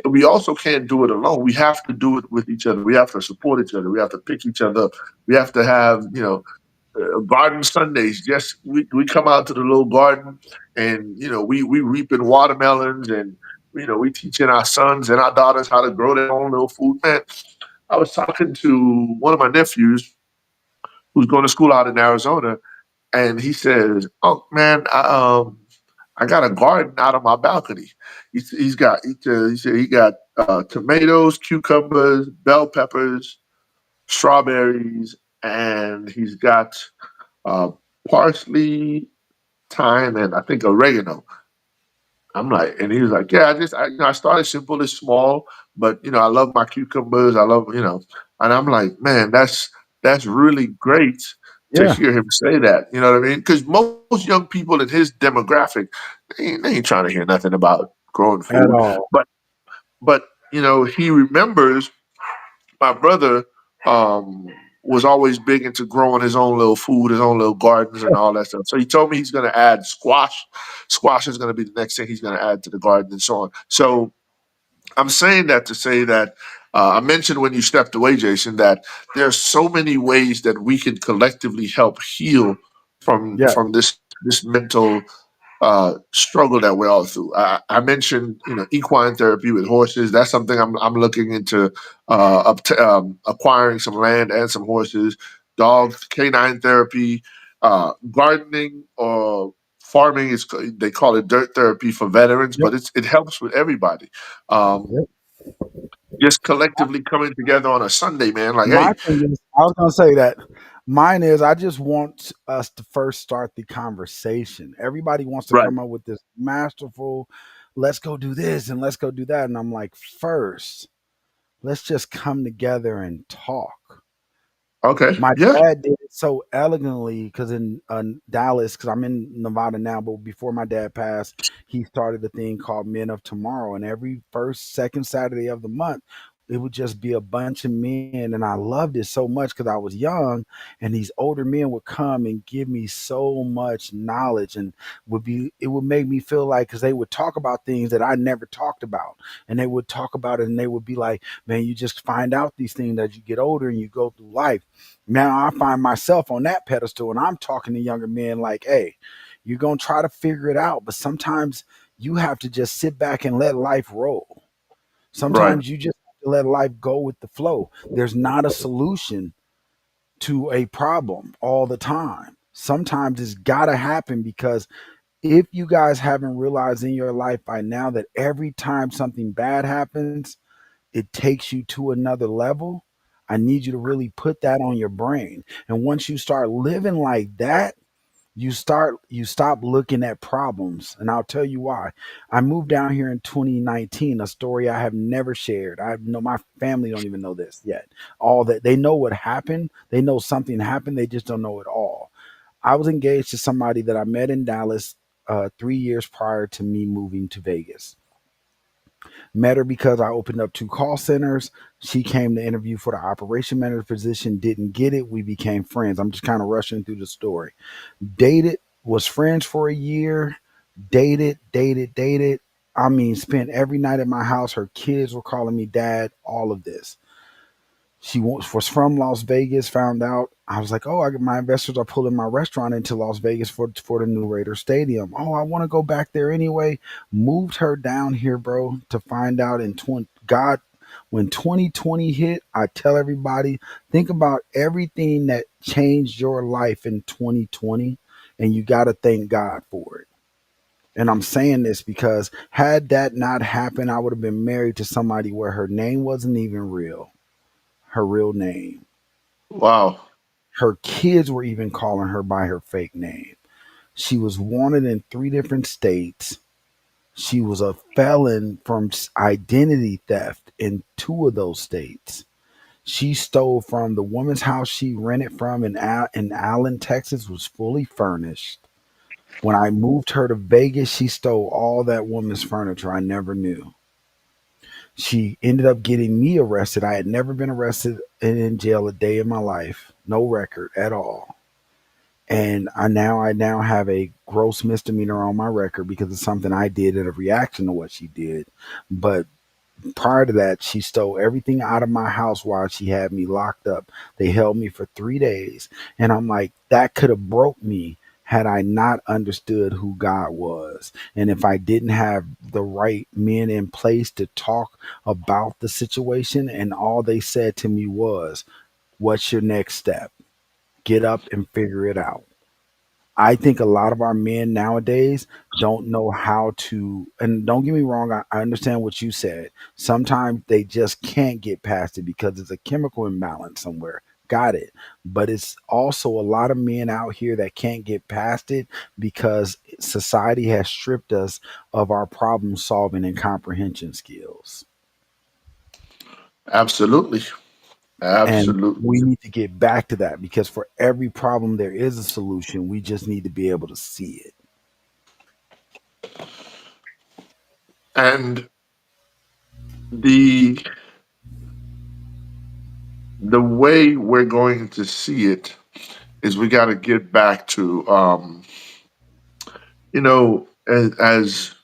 B: we also can't do it alone. We have to do it with each other. We have to support each other. We have to pick each other up. We have to have garden Sundays. Just we come out to the little garden, and we reaping watermelons, and we teaching our sons and our daughters how to grow their own little food. Man, I was talking to one of my nephews who's going to school out in Arizona, and he says, "Oh man, I got a garden out on my balcony. He said he got tomatoes, cucumbers, bell peppers, strawberries, and he's got uh, parsley, thyme, and I think oregano." I'm like, and he was like, "Yeah, I started simple and small, but I love my cucumbers. I love, and I'm like, man, that's really great to
D: Yeah.
B: hear him say that. You know what I mean? Because most young people in his demographic, they ain't trying to hear nothing about growing
D: At
B: food,
D: all.
B: but but he remembers my brother um, was always big into growing his own little food, his own little gardens, and all that stuff. So he told me he's going to add squash. Squash is going to be the next thing he's going to add to the garden, and so on. So I'm saying that to say that I mentioned when you stepped away, Jason, that there are so many ways that we can collectively help heal from
D: Yeah.
B: from this mental struggle that we're all through. I mentioned, equine therapy with horses. That's something I'm looking into acquiring some land and some horses. Dogs, canine therapy, gardening or farming is they call it dirt therapy for veterans,
D: Yep.
B: but it helps with everybody. Um,
D: Yep.
B: just collectively coming together on a Sunday, man. Like,
D: My
B: hey,
D: thing is, I was gonna say that mine is I just want us to first start the conversation. Everybody wants to
B: right,
D: come up with this masterful, let's go do this and let's go do that. And I'm like, first, let's just come together and talk.
B: okay,
D: My
B: yeah,
D: dad did it so elegantly because in Dallas, because I'm in Nevada now, but before my dad passed, he started a thing called Men of Tomorrow, and every first, second Saturday of the month, it would just be a bunch of men, and I loved it so much because I was young, and these older men would come and give me so much knowledge, and it would make me feel like because they would talk about things that I never talked about, and they would talk about it, and they would be like, "Man, you just find out these things as you get older and you go through life." Now I find myself on that pedestal and I'm talking to younger men like, hey, you're going to try to figure it out. But sometimes you have to just sit back and let life roll.
B: right,
D: Sometimes you just have to let life go with the flow. There's not a solution to a problem all the time. Sometimes it's got to happen because if you guys haven't realized in your life by now that every time something bad happens, it takes you to another level. I need you to really put that on your brain. And once you start living like that, you stop looking at problems. And I'll tell you why. I moved down here in 2019, a story I have never shared. I know my family don't even know this yet. All that they know what happened, they know something happened, they just don't know it all. I was engaged to somebody that I met in Dallas 3 years prior to me moving to Vegas. Met her because I opened up two call centers. She came to interview for the operation manager position, didn't get it. We became friends. I'm just kind of rushing through the story. Dated, was friends for a year, dated. I mean, spent every night at my house. Her kids were calling me dad, all of this. She was from Las Vegas. Found out, I was like, oh, my investors are pulling my restaurant into Las Vegas for the new Raider Stadium. Oh, I want to go back there anyway. Moved her down here, bro, to find out in 20 God, when 2020 hit. I tell everybody, think about everything that changed your life in 2020, and you got to thank God for it. And I'm saying this because had that not happened, I would have been married to somebody where her name wasn't even real, her real name.
B: Wow.
D: Her kids were even calling her by her fake name. She was wanted in three different states. She was a felon from identity theft in two of those states. She stole from the woman's house she rented from in Allen, Texas, was fully furnished. When I moved her to Vegas, she stole all that woman's furniture. I never knew. She ended up getting me arrested. I had never been arrested and in jail a day in my life. No record at all. And I now have a gross misdemeanor on my record because it's something I did in a reaction to what she did. But prior to that, she stole everything out of my house while she had me locked up. They held me for 3 days. And I'm like, that could have broke me had I not understood who God was. And if I didn't have the right men in place to talk about the situation, and all they said to me was, what's your next step? Get up and figure it out. I think a lot of our men nowadays don't know how to, and don't get me wrong, I understand what you said. Sometimes they just can't get past it because it's a chemical imbalance somewhere. Got it. But it's also a lot of men out here that can't get past it because society has stripped us of our problem solving and comprehension skills.
B: Absolutely.
D: And
B: Absolutely.
D: we need to get back to that because for every problem, there is a solution. We just need to be able to see it.
B: And the the way we're going to see it is we got to get back to as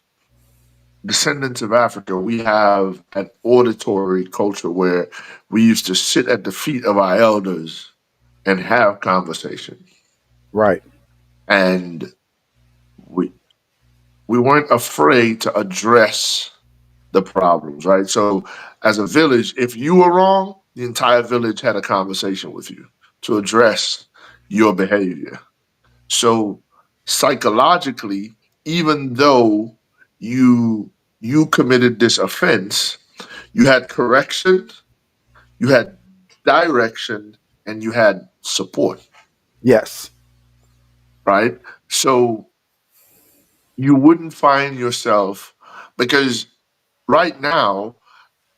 B: descendants of Africa, we have an auditory culture where we used to sit at the feet of our elders and have conversation.
D: Right.
B: And we we weren't afraid to address the problems, right? So as a village, if you were wrong, the entire village had a conversation with you to address your behavior. So psychologically, even though you committed this offense, you had correction, you had direction, and you had support,
D: Yes.
B: right? So you wouldn't find yourself because right now,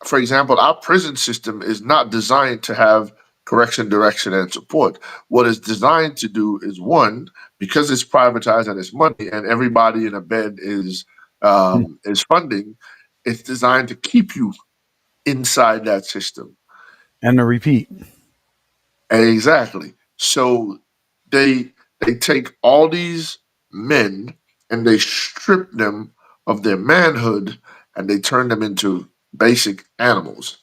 B: for example, our prison system is not designed to have correction, direction, and support. What it's designed to do is one, because it's privatized and it's money, and everybody in a bed is funding. It's designed to keep you inside that system.
D: And to repeat.
B: Exactly. So they they take all these men and they strip them of their manhood and they turn them into basic animals.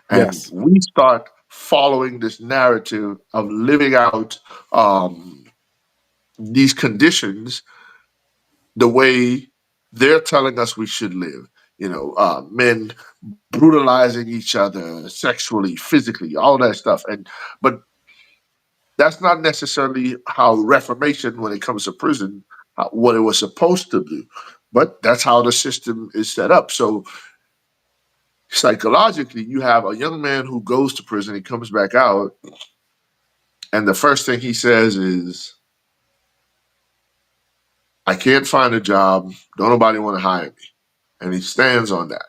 B: And
D: Yes.
B: we start following this narrative of living out these conditions the way they're telling us we should live. Men brutalizing each other sexually, physically, all that stuff. And but that's not necessarily how reformation, when it comes to prison, what it was supposed to do. But that's how the system is set up. So psychologically, you have a young man who goes to prison, he comes back out, and the first thing he says is, I can't find a job. Don't nobody want to hire me. And he stands on that.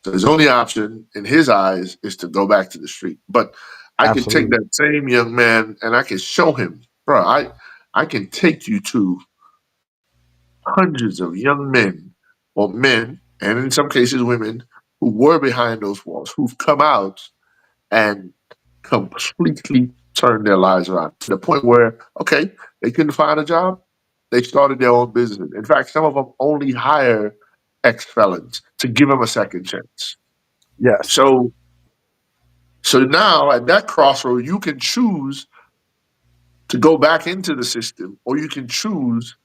B: So his only option in his eyes is to go back to the street. But I can take
D: Absolutely.
B: that same young man and I can show him, bro, I can take you to hundreds of young men or men, and in some cases women, who were behind those walls, who've come out and completely turned their lives around to the point where, okay, they couldn't find a job. They started their own business. In fact, some of them only hire ex felons to give them a second chance.
D: Yes,
B: So, so now at that crossroad, you can choose to go back into the system, or you can choose,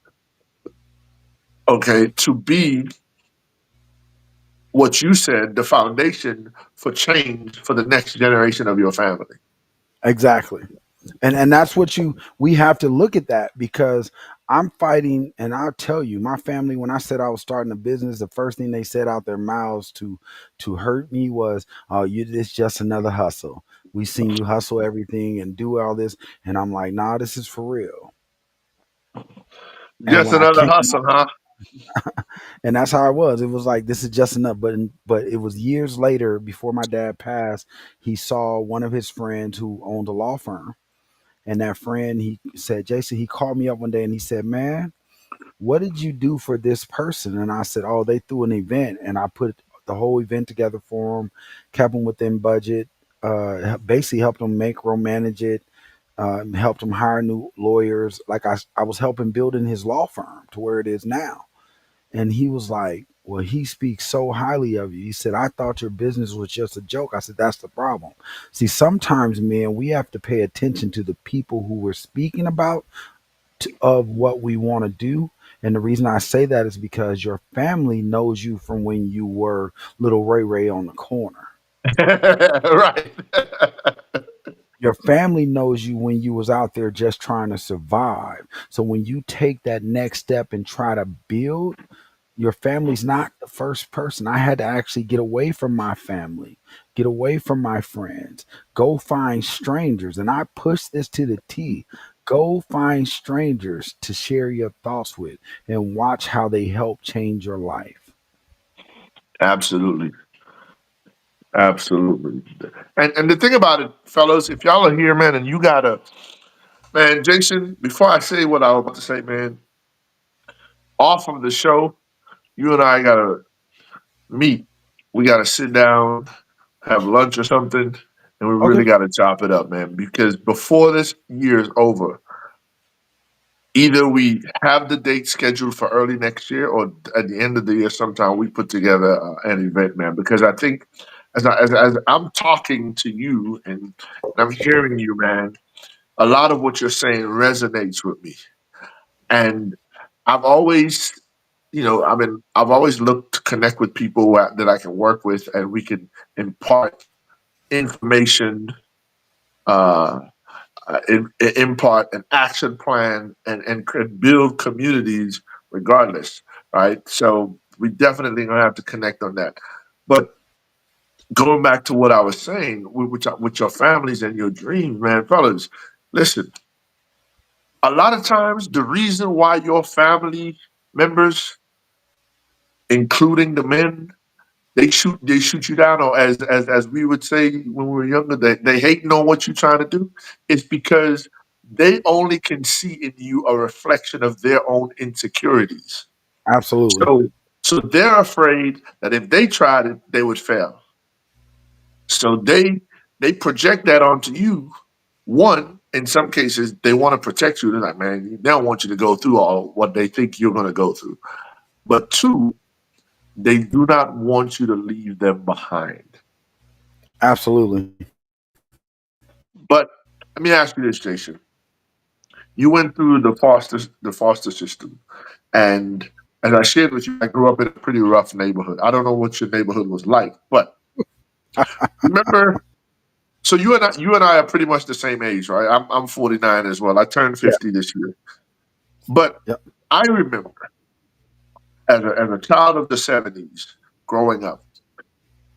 B: okay, to be what you said, the foundation for change for the next generation of your family.
D: exactly. And that's what you we have to look at that because I'm fighting, and I'll tell you, my family, when I said I was starting a business, the first thing they said out their mouths to hurt me was, "Oh, you it's just another hustle. We seen you hustle everything and do all this," and I'm like, "Nah, this is for real." And
B: Just
D: when I
B: another
D: came
B: hustle, huh?
D: and that's how it was. It was like this is just enough. But it was years later, before my dad passed, he saw one of his friends who owned a law firm, and that friend he said, Jason, he called me up one day and he said, "Man, what did you do for this person?" And I said, "Oh, they threw an event, and I put the whole event together for them, kept them within budget, basically helped them manage it." Helped him hire new lawyers. Like I was helping building his law firm to where it is now. And he was like, "Well, he speaks so highly of you." He said, "I thought your business was just a joke." I said, "That's the problem. See, sometimes, man, we have to pay attention to the people who we're speaking about of what we want to do." And the reason I say that is because your family knows you from when you were little Ray Ray on the corner.
B: Right.
D: Your family knows you when you was out there just trying to survive. So when you take that next step and try to build, your family's not the first person. I had to actually get away from my family, get away from my friends, go find strangers. And I push this to the T. Go find strangers to share your thoughts with and watch how they help change your life.
B: Absolutely. Absolutely. And the thing about it, fellas, if y'all are here, man, and you gotta, man, Jason, before I say what I was about to say, man, off of the show, you and I gotta meet. We gotta sit down, have lunch or something, and we
D: Okay.
B: really gotta chop it up, man. Because before this year is over, either we have the date scheduled for early next year, or at the end of the year, sometime we put together an event, man. Because I think as I'm talking to you and I'm hearing you, man, a lot of what you're saying resonates with me. And I've always, I've always looked to connect with people that I can work with, and we can impart information, uh, impart an action plan, and could build communities regardless, right? So we definitely gonna have to connect on that. But going back to what I was saying with your families and your dreams, man, fellas, listen. A lot of times, the reason why your family members, including the men, they shoot you down, or as we would say when we were younger, they hating on what you're trying to do, is because they only can see in you a reflection of their own insecurities.
D: Absolutely.
B: So they're afraid that if they tried it, they would fail. So they project that onto you. One, in some cases, they want to protect you. They're like, man, they don't want you to go through all what they think you're going to go through. But two, they do not want you to leave them behind.
D: Absolutely.
B: But let me ask you this, Jason. You went through the foster system, and as I shared with you, I grew up in a pretty rough neighborhood. I don't know what your neighborhood was like, but remember. So you and I are pretty much the same age, right? I'm 49 as well. I turned
D: Yeah.
B: 50 this year, but
D: Yep.
B: I remember as a child of the 70s growing up,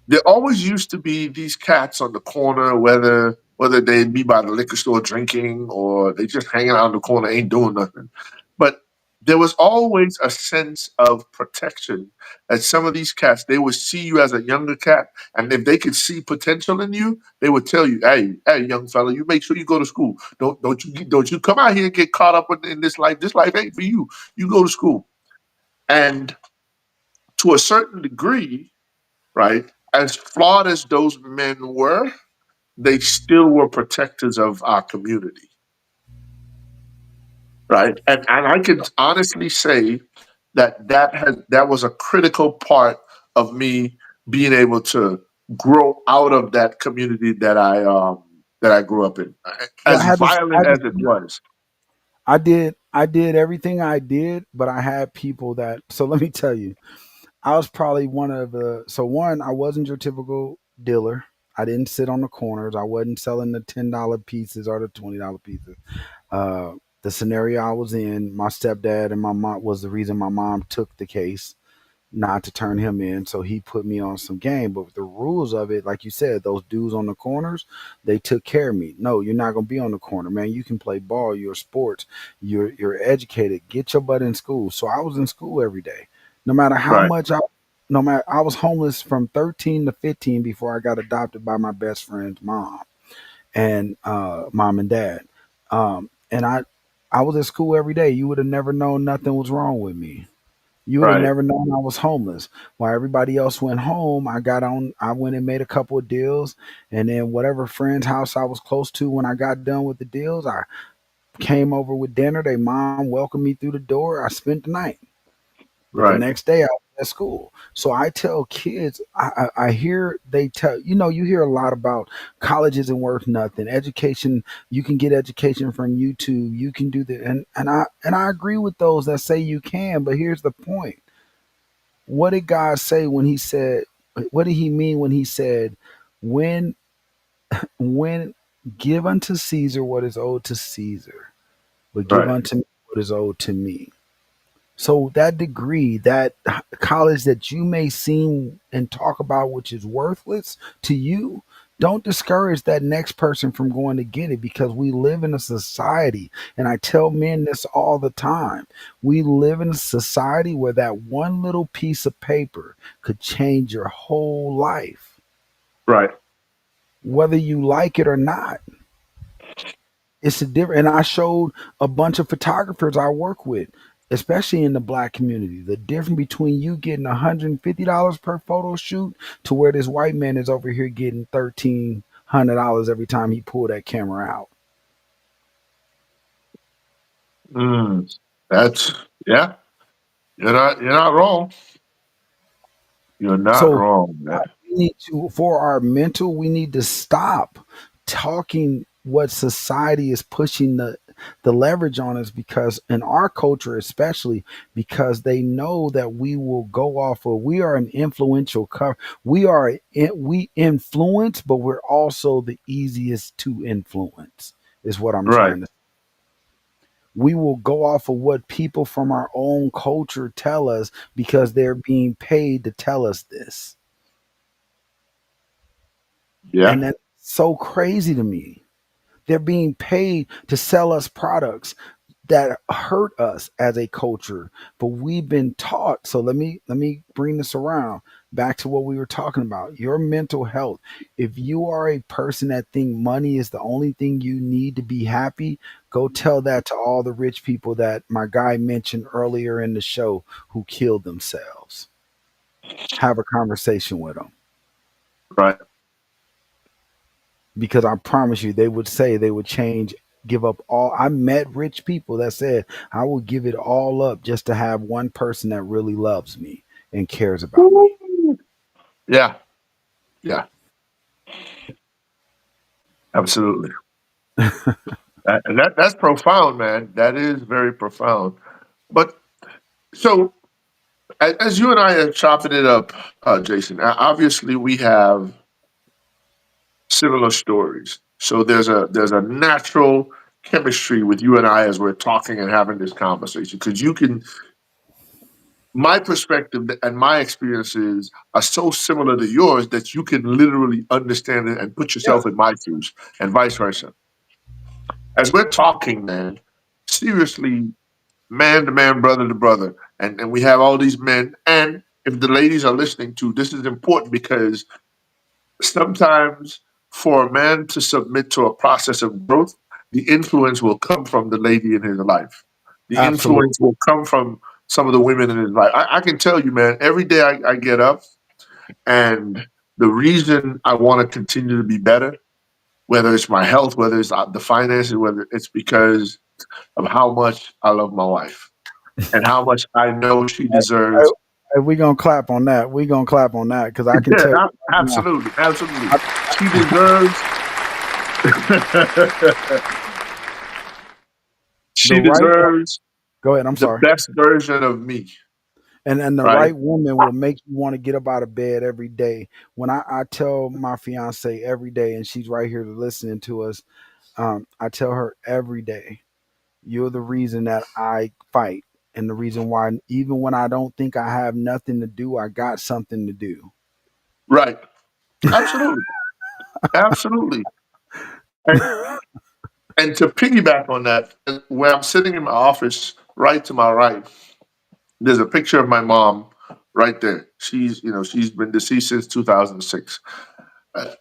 B: there always used to be these cats on the corner, whether they be by the liquor store drinking or they just hanging out in the corner, ain't doing nothing. But there was always a sense of protection. That some of these cats, they would see you as a younger cat, and if they could see potential in you, they would tell you, "Hey, young fella, you make sure you go to school. Don't you come out here and get caught up in this life. This life ain't for you. You go to school." And to a certain degree, right? as flawed as those men were, they still were protectors of our community, right? And I can honestly say that was a critical part of me being able to grow out of that community that I grew up in,
D: Well,
B: as violent as it was.
D: I did everything I did, but I had people that. So let me tell you, I was probably one of the. So one, I wasn't your typical dealer. I didn't sit on the corners. I wasn't selling the $10 pieces or the $20 pieces. Uh, the scenario I was in, my stepdad and my mom was the reason my mom took the case not to turn him in. So he put me on some game. But the rules of it, like you said, those dudes on the corners, they took care of me. No, you're not gonna be on the corner, man. You can play ball, you're sports, you're educated. Get your butt in school. So I was in school every day. No matter how
B: Right,
D: much I no matter I was homeless from 13 to 15 before I got adopted by my best friend's mom and mom and dad. And I was at school every day. You would have never known nothing was wrong with me. You would have
B: right,
D: never known I was homeless. While everybody else went home, I went and made a couple of deals. And then whatever friend's house I was close to when I got done with the deals, I came over with dinner. Their mom welcomed me through the door. I spent the night. But the
B: right,
D: next day I was at school. So I tell kids, I hear they tell, you hear a lot about college isn't worth nothing. Education, you can get education from YouTube. You can do that. And I agree with those that say you can, but here's the point. What did God say when he said, what did he mean when he said, when, when give unto Caesar what is owed to Caesar, but give
B: right,
D: unto me what is owed to me? So that degree, that college that you may seem and talk about, which is worthless to you, don't discourage that next person from going to get it because we live in a society, and I tell men this all the time. We live in a society where that one little piece of paper could change your whole life,
B: right.
D: whether you like it or not. It's a different, and I showed a bunch of photographers I work with, especially in the black community, the difference between you getting $150 per photo shoot to where this white man is over here getting $1,300 every time he pull that camera out.
B: Mm, that's yeah. You're not wrong. You're not
D: So
B: wrong, man.
D: we need to, for our mental, we need to stop talking what society is pushing the leverage on us, because in our culture especially, because they know that we will go off of, we are an influential we influence, but we're also the easiest to influence, is what I'm
B: Right,
D: trying to. We will go off of what people from our own culture tell us because they're being paid to tell us this. And
B: yeah,
D: that's so crazy to me. They're being paid to sell us products that hurt us as a culture, but we've been taught. So let me bring this around back to what we were talking about. Your mental health. If you are a person that think money is the only thing you need to be happy, go tell that to all the rich people that my guy mentioned earlier in the show who killed themselves. Have a conversation with them,
B: right.
D: because I promise you, they would say they would change, give up all. I met rich people that said, I will give it all up just to have one person that really loves me and cares about me.
B: Woo. Yeah, yeah, absolutely. That's profound, man. That is very profound. But so as you and I are chopping it up, Jason, obviously we have similar stories. So there's a natural chemistry with you and I as we're talking and having this conversation, because you can, my perspective and my experiences are so similar to yours that you can literally understand it and put
D: Yeah,
B: yourself in my shoes, and vice versa. As we're talking, man, seriously, man to man, brother to brother, and we have all these men. And if the ladies are listening to, this is important because sometimes for a man to submit to a process of growth, the influence will come from the lady in his life. The
D: absolutely.
B: influence will come from some of the women in his life. I can tell you, man, every day I get up and the reason I want to continue to be better, whether it's my health, whether it's the finances, whether it's because of how much I love my wife and how much I know she
D: Hey,
B: deserves.
D: hey, we gonna clap on that. We gonna clap on that because I can
B: Yeah,
D: tell you right now.
B: absolutely, absolutely. She deserves.
D: The
B: She
D: right one.
B: deserves
D: Go ahead. I'm
B: the
D: sorry.
B: best version of me,
D: And the
B: right?
D: right woman will make you want to get up out of bed every day. When I tell my fiance every day, and she's right here to listening to us, I tell her every day, you're the reason that I fight, and the reason why even when I don't think I have nothing to do, I got something to do.
B: Right. Absolutely. Absolutely. And and to piggyback on that, where I'm sitting in my office, right to my right, there's a picture of my mom right there. She's been deceased since 2006. Uh,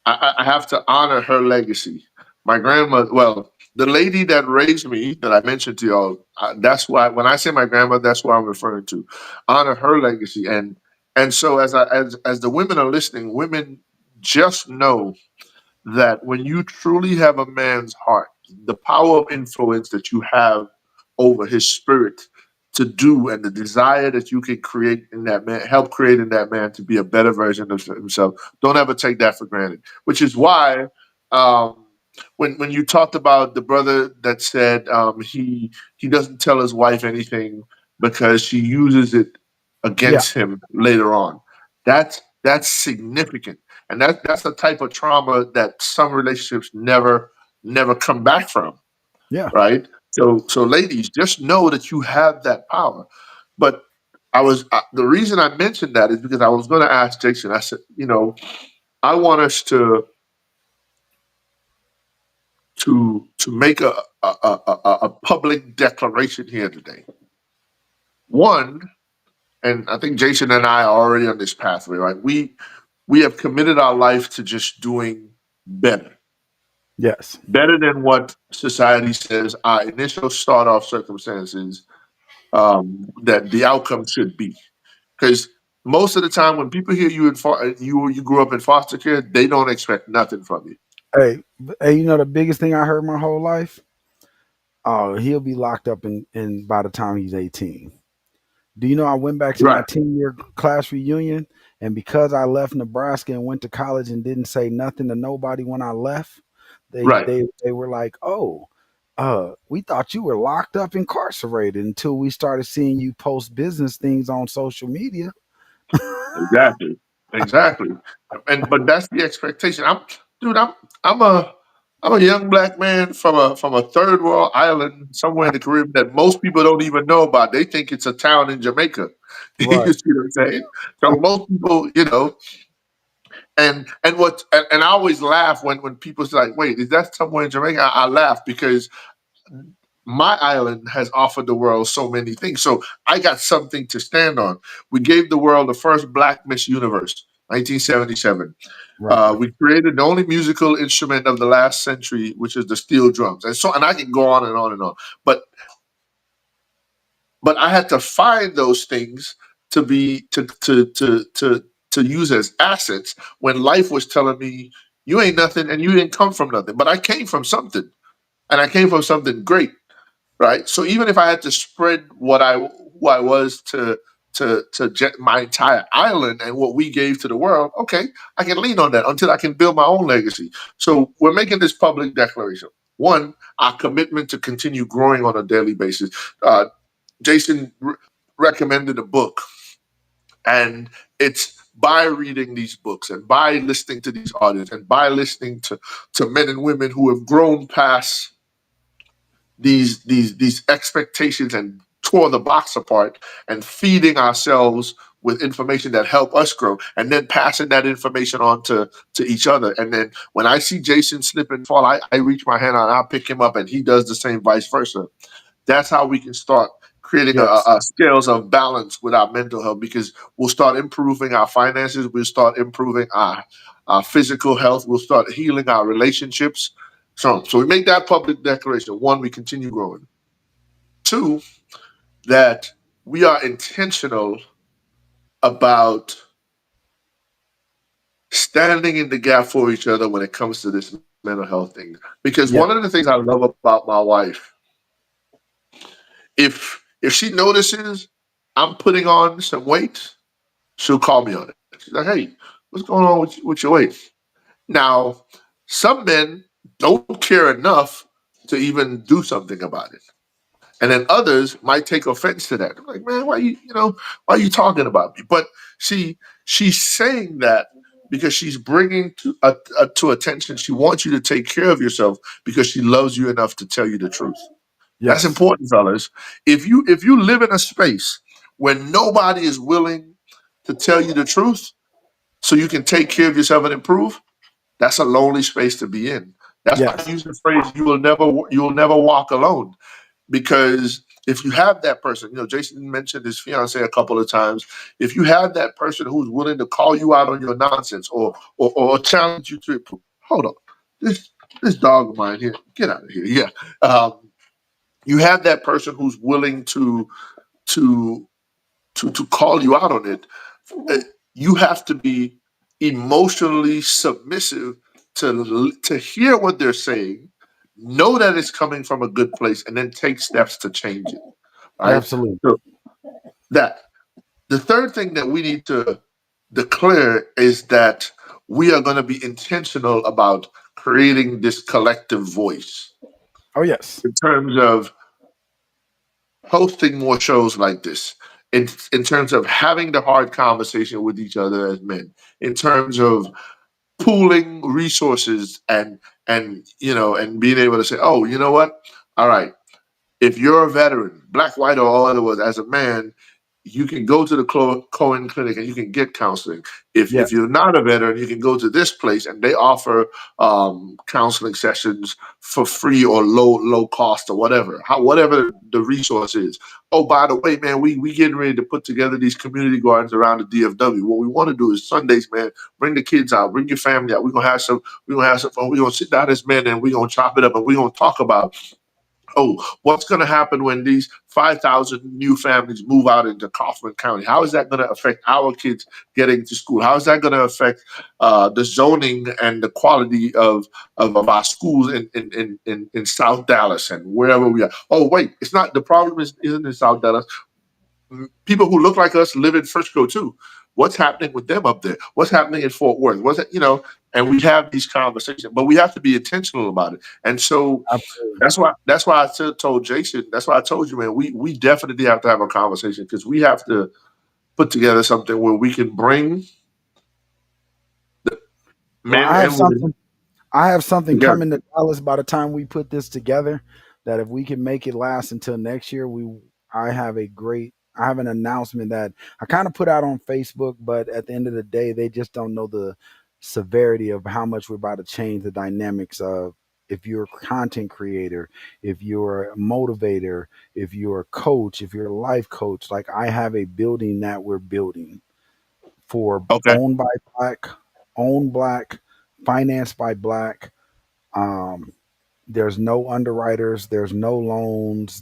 B: I have to honor her legacy. My grandmother, well, the lady that raised me, that I mentioned to y'all, that's why when I say my grandmother, that's what I'm referring to. Honor her legacy, and so as the women are listening, women just know that when you truly have a man's heart, the power of influence that you have over his spirit to do, and the desire that you can create in that man, help create in that man to be a better version of himself. Don't ever take that for granted. Which is why, um, when you talked about the brother that said he doesn't tell his wife anything because she uses it
D: Yeah,
B: against him later on. That's significant, and that's the type of trauma that some relationships never come back from,
D: yeah,
B: right? So ladies, just know that you have that power. But the reason I mentioned that is because I was going to ask Jason. I said, I want us to make a public declaration here today. One, and I think Jason and I are already on this pathway, right? We have committed our life to just doing better,
D: yes.
B: better than what society says our initial start off circumstances, that the outcome should be. Because most of the time, when people hear you grew up in foster care, they don't expect nothing from you.
D: Hey, hey, the biggest thing I heard my whole life? Oh, he'll be locked up in by the time he's 18. Do you know I went back to my
B: Right,
D: 10-year class reunion, and because I left Nebraska and went to college and didn't say nothing to nobody when I left, they
B: right.
D: they they were like, "Oh, we thought you were locked up incarcerated until we started seeing you post business things on social media."
B: Exactly. Exactly. But that's the expectation. Dude, I'm a I'm a young black man from a third world island somewhere in the Caribbean that most people don't even know about. They think it's a town in Jamaica.
D: Right.
B: You see what I'm saying? So most people, and I always laugh when people say like, wait, is that somewhere in Jamaica? I laugh because my island has offered the world so many things. So I got something to stand on. We gave the world the first Black Miss Universe, 1977.
D: Right.
B: We created the only musical instrument of the last century, which is the steel drums, and I can go on and on and on. But I had to find those things to be to use as assets when life was telling me you ain't nothing and you didn't come from nothing. But I came from something, and I came from something great, right? So even if I had to spread who I was to my entire island and what we gave to the world, okay, I can lean on that until I can build my own legacy. So we're making this public declaration. One, our commitment to continue growing on a daily basis. Jason recommended a book, and it's by reading these books and by listening to these audios and by listening to men and women who have grown past these expectations and tore the box apart and feeding ourselves with information that help us grow and then passing that information on to each other. And then when I see Jason slip and fall, I reach my hand out, I'll pick him up, and he does the same, vice versa. That's how we can start creating
D: Yes.
B: a scales of balance with our mental health, because we'll start improving our finances, we'll start improving our physical health, we'll start healing our relationships. So we make that public declaration. One, we continue growing. Two, that we are intentional about standing in the gap for each other when it comes to this mental health thing. Because
D: Yeah.
B: one of the things I love about my wife, if she notices I'm putting on some weight, she'll call me on it. She's like, "Hey, what's going on with your weight?" Now, some men don't care enough to even do something about it. And then others might take offense to that. I'm like, man, why are you talking about me? But she's saying that because she's bringing to attention. She wants you to take care of yourself because she loves you enough to tell you the truth. That's
D: Yes.
B: important, fellas. If you live in a space where nobody is willing to tell you the truth, so you can take care of yourself and improve, that's a lonely space to be in. That's why I
D: Yes.
B: use the phrase "you will never walk alone." Because if you have that person, Jason mentioned his fiance a couple of times. If you have that person who's willing to call you out on your nonsense or challenge you to improve, hold on, this dog of mine here, get out of here. Yeah, you have that person who's willing to to call you out on it. uh, You have to be emotionally submissive to hear what they're saying, know that it's coming from a good place, and then take steps to change it. Right.
D: Absolutely.
B: So that the third thing that we need to declare is that we are going to be intentional about creating this collective voice
D: Oh yes.
B: in terms of hosting more shows like this, in terms of having the hard conversation with each other as men, in terms of pooling resources and being able to say, oh, you know what, all right, if you're a veteran, black, white, or otherwise, as a man, you can go to the Cohen Clinic and you can get counseling. If
D: Yes.
B: you're not a veteran, you can go to this place and they offer counseling sessions for free or low cost or whatever the resource is. Oh, by the way, man, we getting ready to put together these community gardens around the DFW. What we want to do is Sundays, man, bring the kids out, bring your family out. We're gonna have some fun. We're gonna sit down as men and we're gonna chop it up and we're gonna talk about, oh, what's going to happen when these 5,000 new families move out into Kaufman County? How is that going to affect our kids getting to school? How is that going to affect the zoning and the quality of our schools in South Dallas and wherever we are? Oh, wait, it's not, the problem isn't in South Dallas. People who look like us live in Frisco too. What's happening with them up there? What's happening in Fort Worth? And we have these conversations, but we have to be intentional about it. And so
D: Absolutely.
B: that's why I told Jason. That's why I told you, man. We definitely have to have a conversation because we have to put together something where we can bring
D: Well,
B: men and women
D: I have something
B: together.
D: coming to Dallas by the time we put this together that if we can make it last until next year, I have an announcement that I kind of put out on Facebook, but at the end of the day, they just don't know the severity of how much we're about to change the dynamics of if you're a content creator, if you're a motivator, if you're a coach, if you're a life coach. Like I have a building that we're building for
B: Okay.
D: owned black, financed by black. Um, there's no underwriters, there's no loans.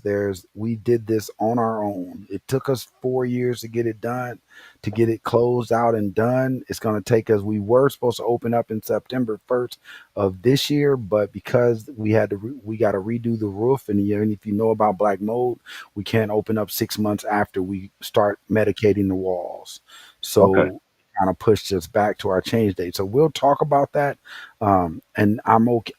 D: We did this on our own. It took us 4 years to get it done, to get it closed out and done. It's going to take us. We were supposed to open up in September 1st of this year, but because we got to redo the roof, and if you know about black mold, we can't open up 6 months after we start medicating the walls.
B: Okay.
D: So kind of pushed us back to our change date. So we'll talk about that. And I'm okay.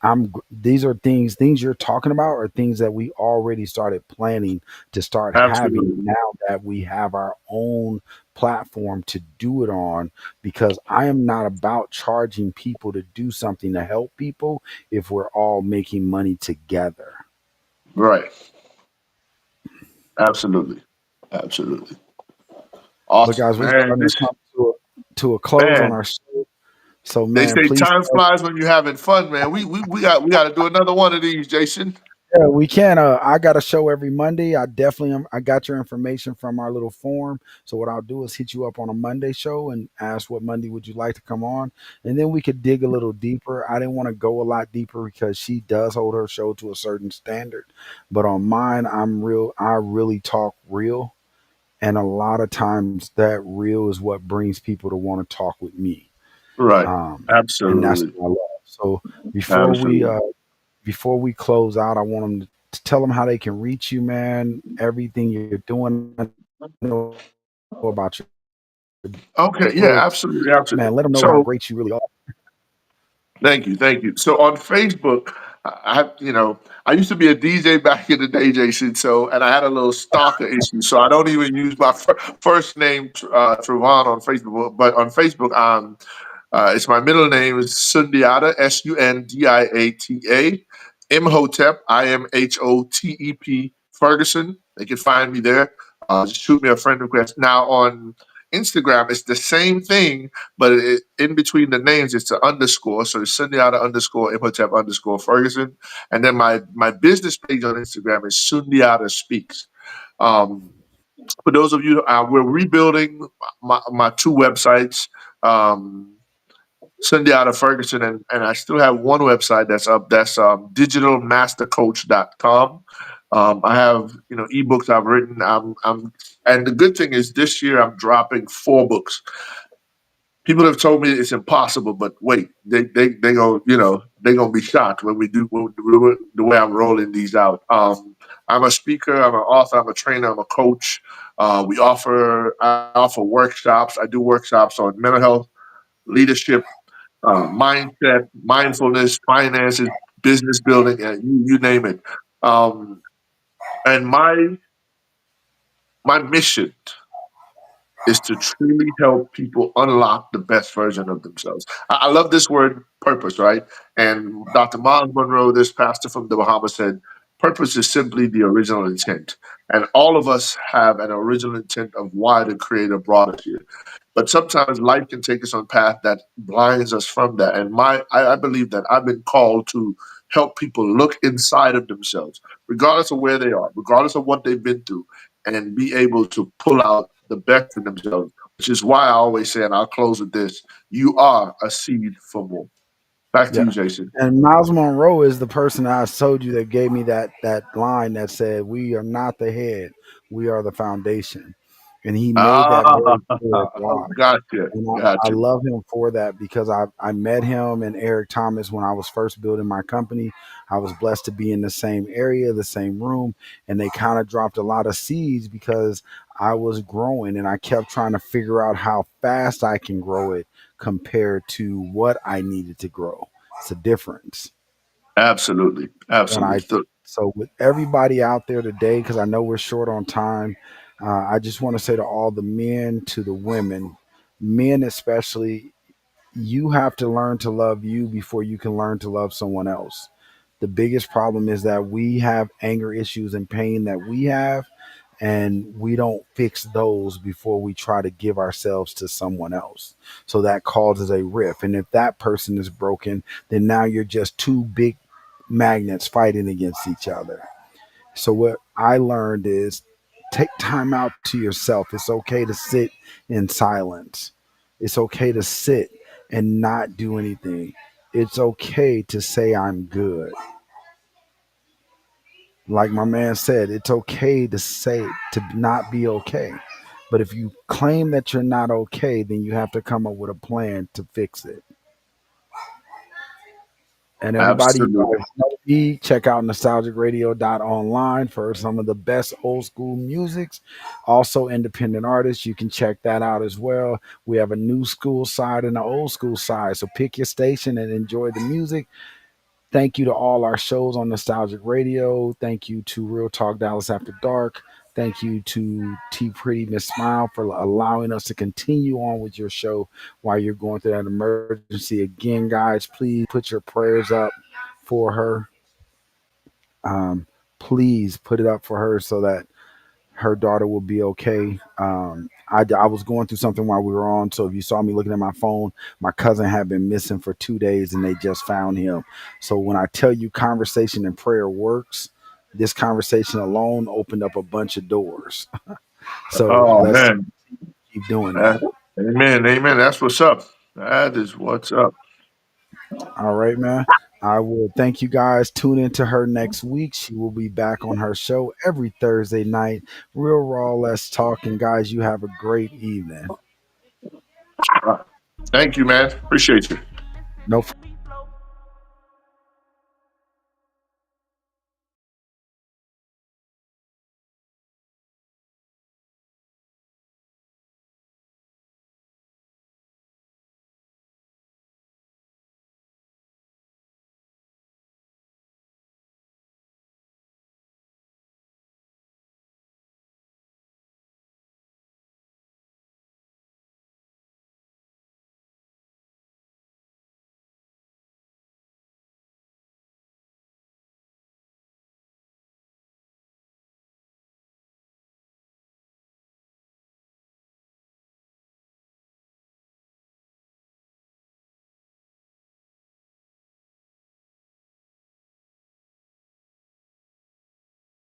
D: These are things you're talking about are things that we already started planning to start having
B: Absolutely.
D: now that we have our own platform to do it on, because I am not about charging people to do something to help people if we're all making money together.
B: Right. Absolutely. Absolutely.
D: But
B: Awesome,
D: guys, we're
B: man.
D: starting to
B: This
D: come to a close on
B: man.
D: our show. So
B: They
D: man,
B: say
D: please.
B: time flies when you're having fun, man. We got to do another one of these, Jason.
D: Yeah, we can. I got a show every Monday. I definitely am. I got your information from our little form. So what I'll do is hit you up on a Monday show and ask what Monday would you like to come on, and then we could dig a little deeper. I didn't want to go a lot deeper because she does hold her show to a certain standard, but on mine, I'm real. I really talk real, and a lot of times that real is what brings people to want to talk with me.
B: Right.
D: And that's
B: Absolutely.
D: what I love. So before we
B: Absolutely.
D: uh, before we close out, I want them to tell them how they can reach you, man. Everything you're doing, I know about your
B: Okay. Yeah.
D: books,
B: Absolutely.
D: man.
B: Absolutely.
D: Let them know how
B: So
D: great you really are.
B: thank you. Thank you. So on Facebook, I used to be a DJ back in the day, Jason. So, and I had a little stalker issue. So I don't even use my first name, Trevon, on Facebook. But on Facebook, it's my middle name is Sundiata, Sundiata. Imhotep, Imhotep Ferguson. They can find me there. Just shoot me a friend request. Now on Instagram, it's the same thing, but in between the names, it's an underscore. So it's Sundiata underscore Imhotep underscore Ferguson. And then my business page on Instagram is Sundiata Speaks. Um, for those of you, we're rebuilding my two websites. Sundiata Ferguson, and I still have one website that's up. That's digitalmastercoach.com. I have ebooks I've written. And the good thing is this year I'm dropping 4 books. People have told me it's impossible, but wait, they go they gonna be shocked when the way I'm rolling these out. I'm a speaker, I'm an author, I'm a trainer, I'm a coach. I offer workshops. I do workshops on mental health, leadership, mindset, mindfulness, finances, business building, and you name it. Um, and my mission is to truly help people unlock the best version of themselves. I love this word purpose, right? And Dr. Miles Monroe, this pastor from the Bahamas, said, purpose is simply the original intent. And all of us have an original intent of why the Creator brought us here. But sometimes life can take us on a path that blinds us from that. And I believe that I've been called to help people look inside of themselves, regardless of where they are, regardless of what they've been through, and be able to pull out the best in themselves, which is why I always say, and I'll close with this, you are a seed for more. Back to
D: Yeah.
B: you, Jason.
D: And Miles Monroe is the person that I told you that gave me that line that said, "We are not the head, we are the foundation," and he made that
B: Ah,
D: very clear. Why?
B: gotcha,
D: And I
B: gotcha.
D: love him for that because I met him and Eric Thomas when I was first building my company. I was blessed to be in the same area, the same room, and they kind of dropped a lot of seeds because I was growing and I kept trying to figure out how fast I can grow it compared to what I needed to grow. It's a difference.
B: Absolutely,
D: And
B: absolutely.
D: I so with everybody out there today, because I know we're short on time, I just want to say to all the men, to the women, men especially, you have to learn to love you before you can learn to love someone else. The biggest problem is that we have anger issues and pain that we have, and we don't fix those before we try to give ourselves to someone else. So that causes a rift. And if that person is broken, then now you're just two big magnets fighting against each other. So what I learned is take time out to yourself. It's okay to sit in silence. It's okay to sit and not do anything. It's okay to say I'm good. Like my man said, it's okay to say to not be okay. But if you claim that you're not okay, then you have to come up with a plan to fix it. And everybody, you
B: Absolutely.
D: guys know me. Check out nostalgicradio.online for some of the best old school musics. Also, independent artists, you can check that out as well. We have a new school side and an old school side. So pick your station and enjoy the music. Thank you to all our shows on Nostalgic Radio. Thank you to Real Talk Dallas After Dark. Thank you to T Pretty Miss Smile for allowing us to continue on with your show while you're going through that emergency. Again, guys, please put your prayers up for her. Um, please put it up for her so that her daughter will be okay. I was going through something while we were on, so if you saw me looking at my phone, my cousin had been missing for 2 days and they just found him. So when I tell you conversation and prayer works, this conversation alone opened up a bunch of doors. So
B: Oh
D: let's
B: man.
D: keep doing
B: Uh,
D: that.
B: Amen. Amen. That's what's up. That is what's up.
D: All right, man. I will thank you guys. Tune into her next week. She will be back on her show every Thursday night. Real Raw, let's talk. And guys, you have a great evening.
B: Thank you, man. Appreciate you.
D: No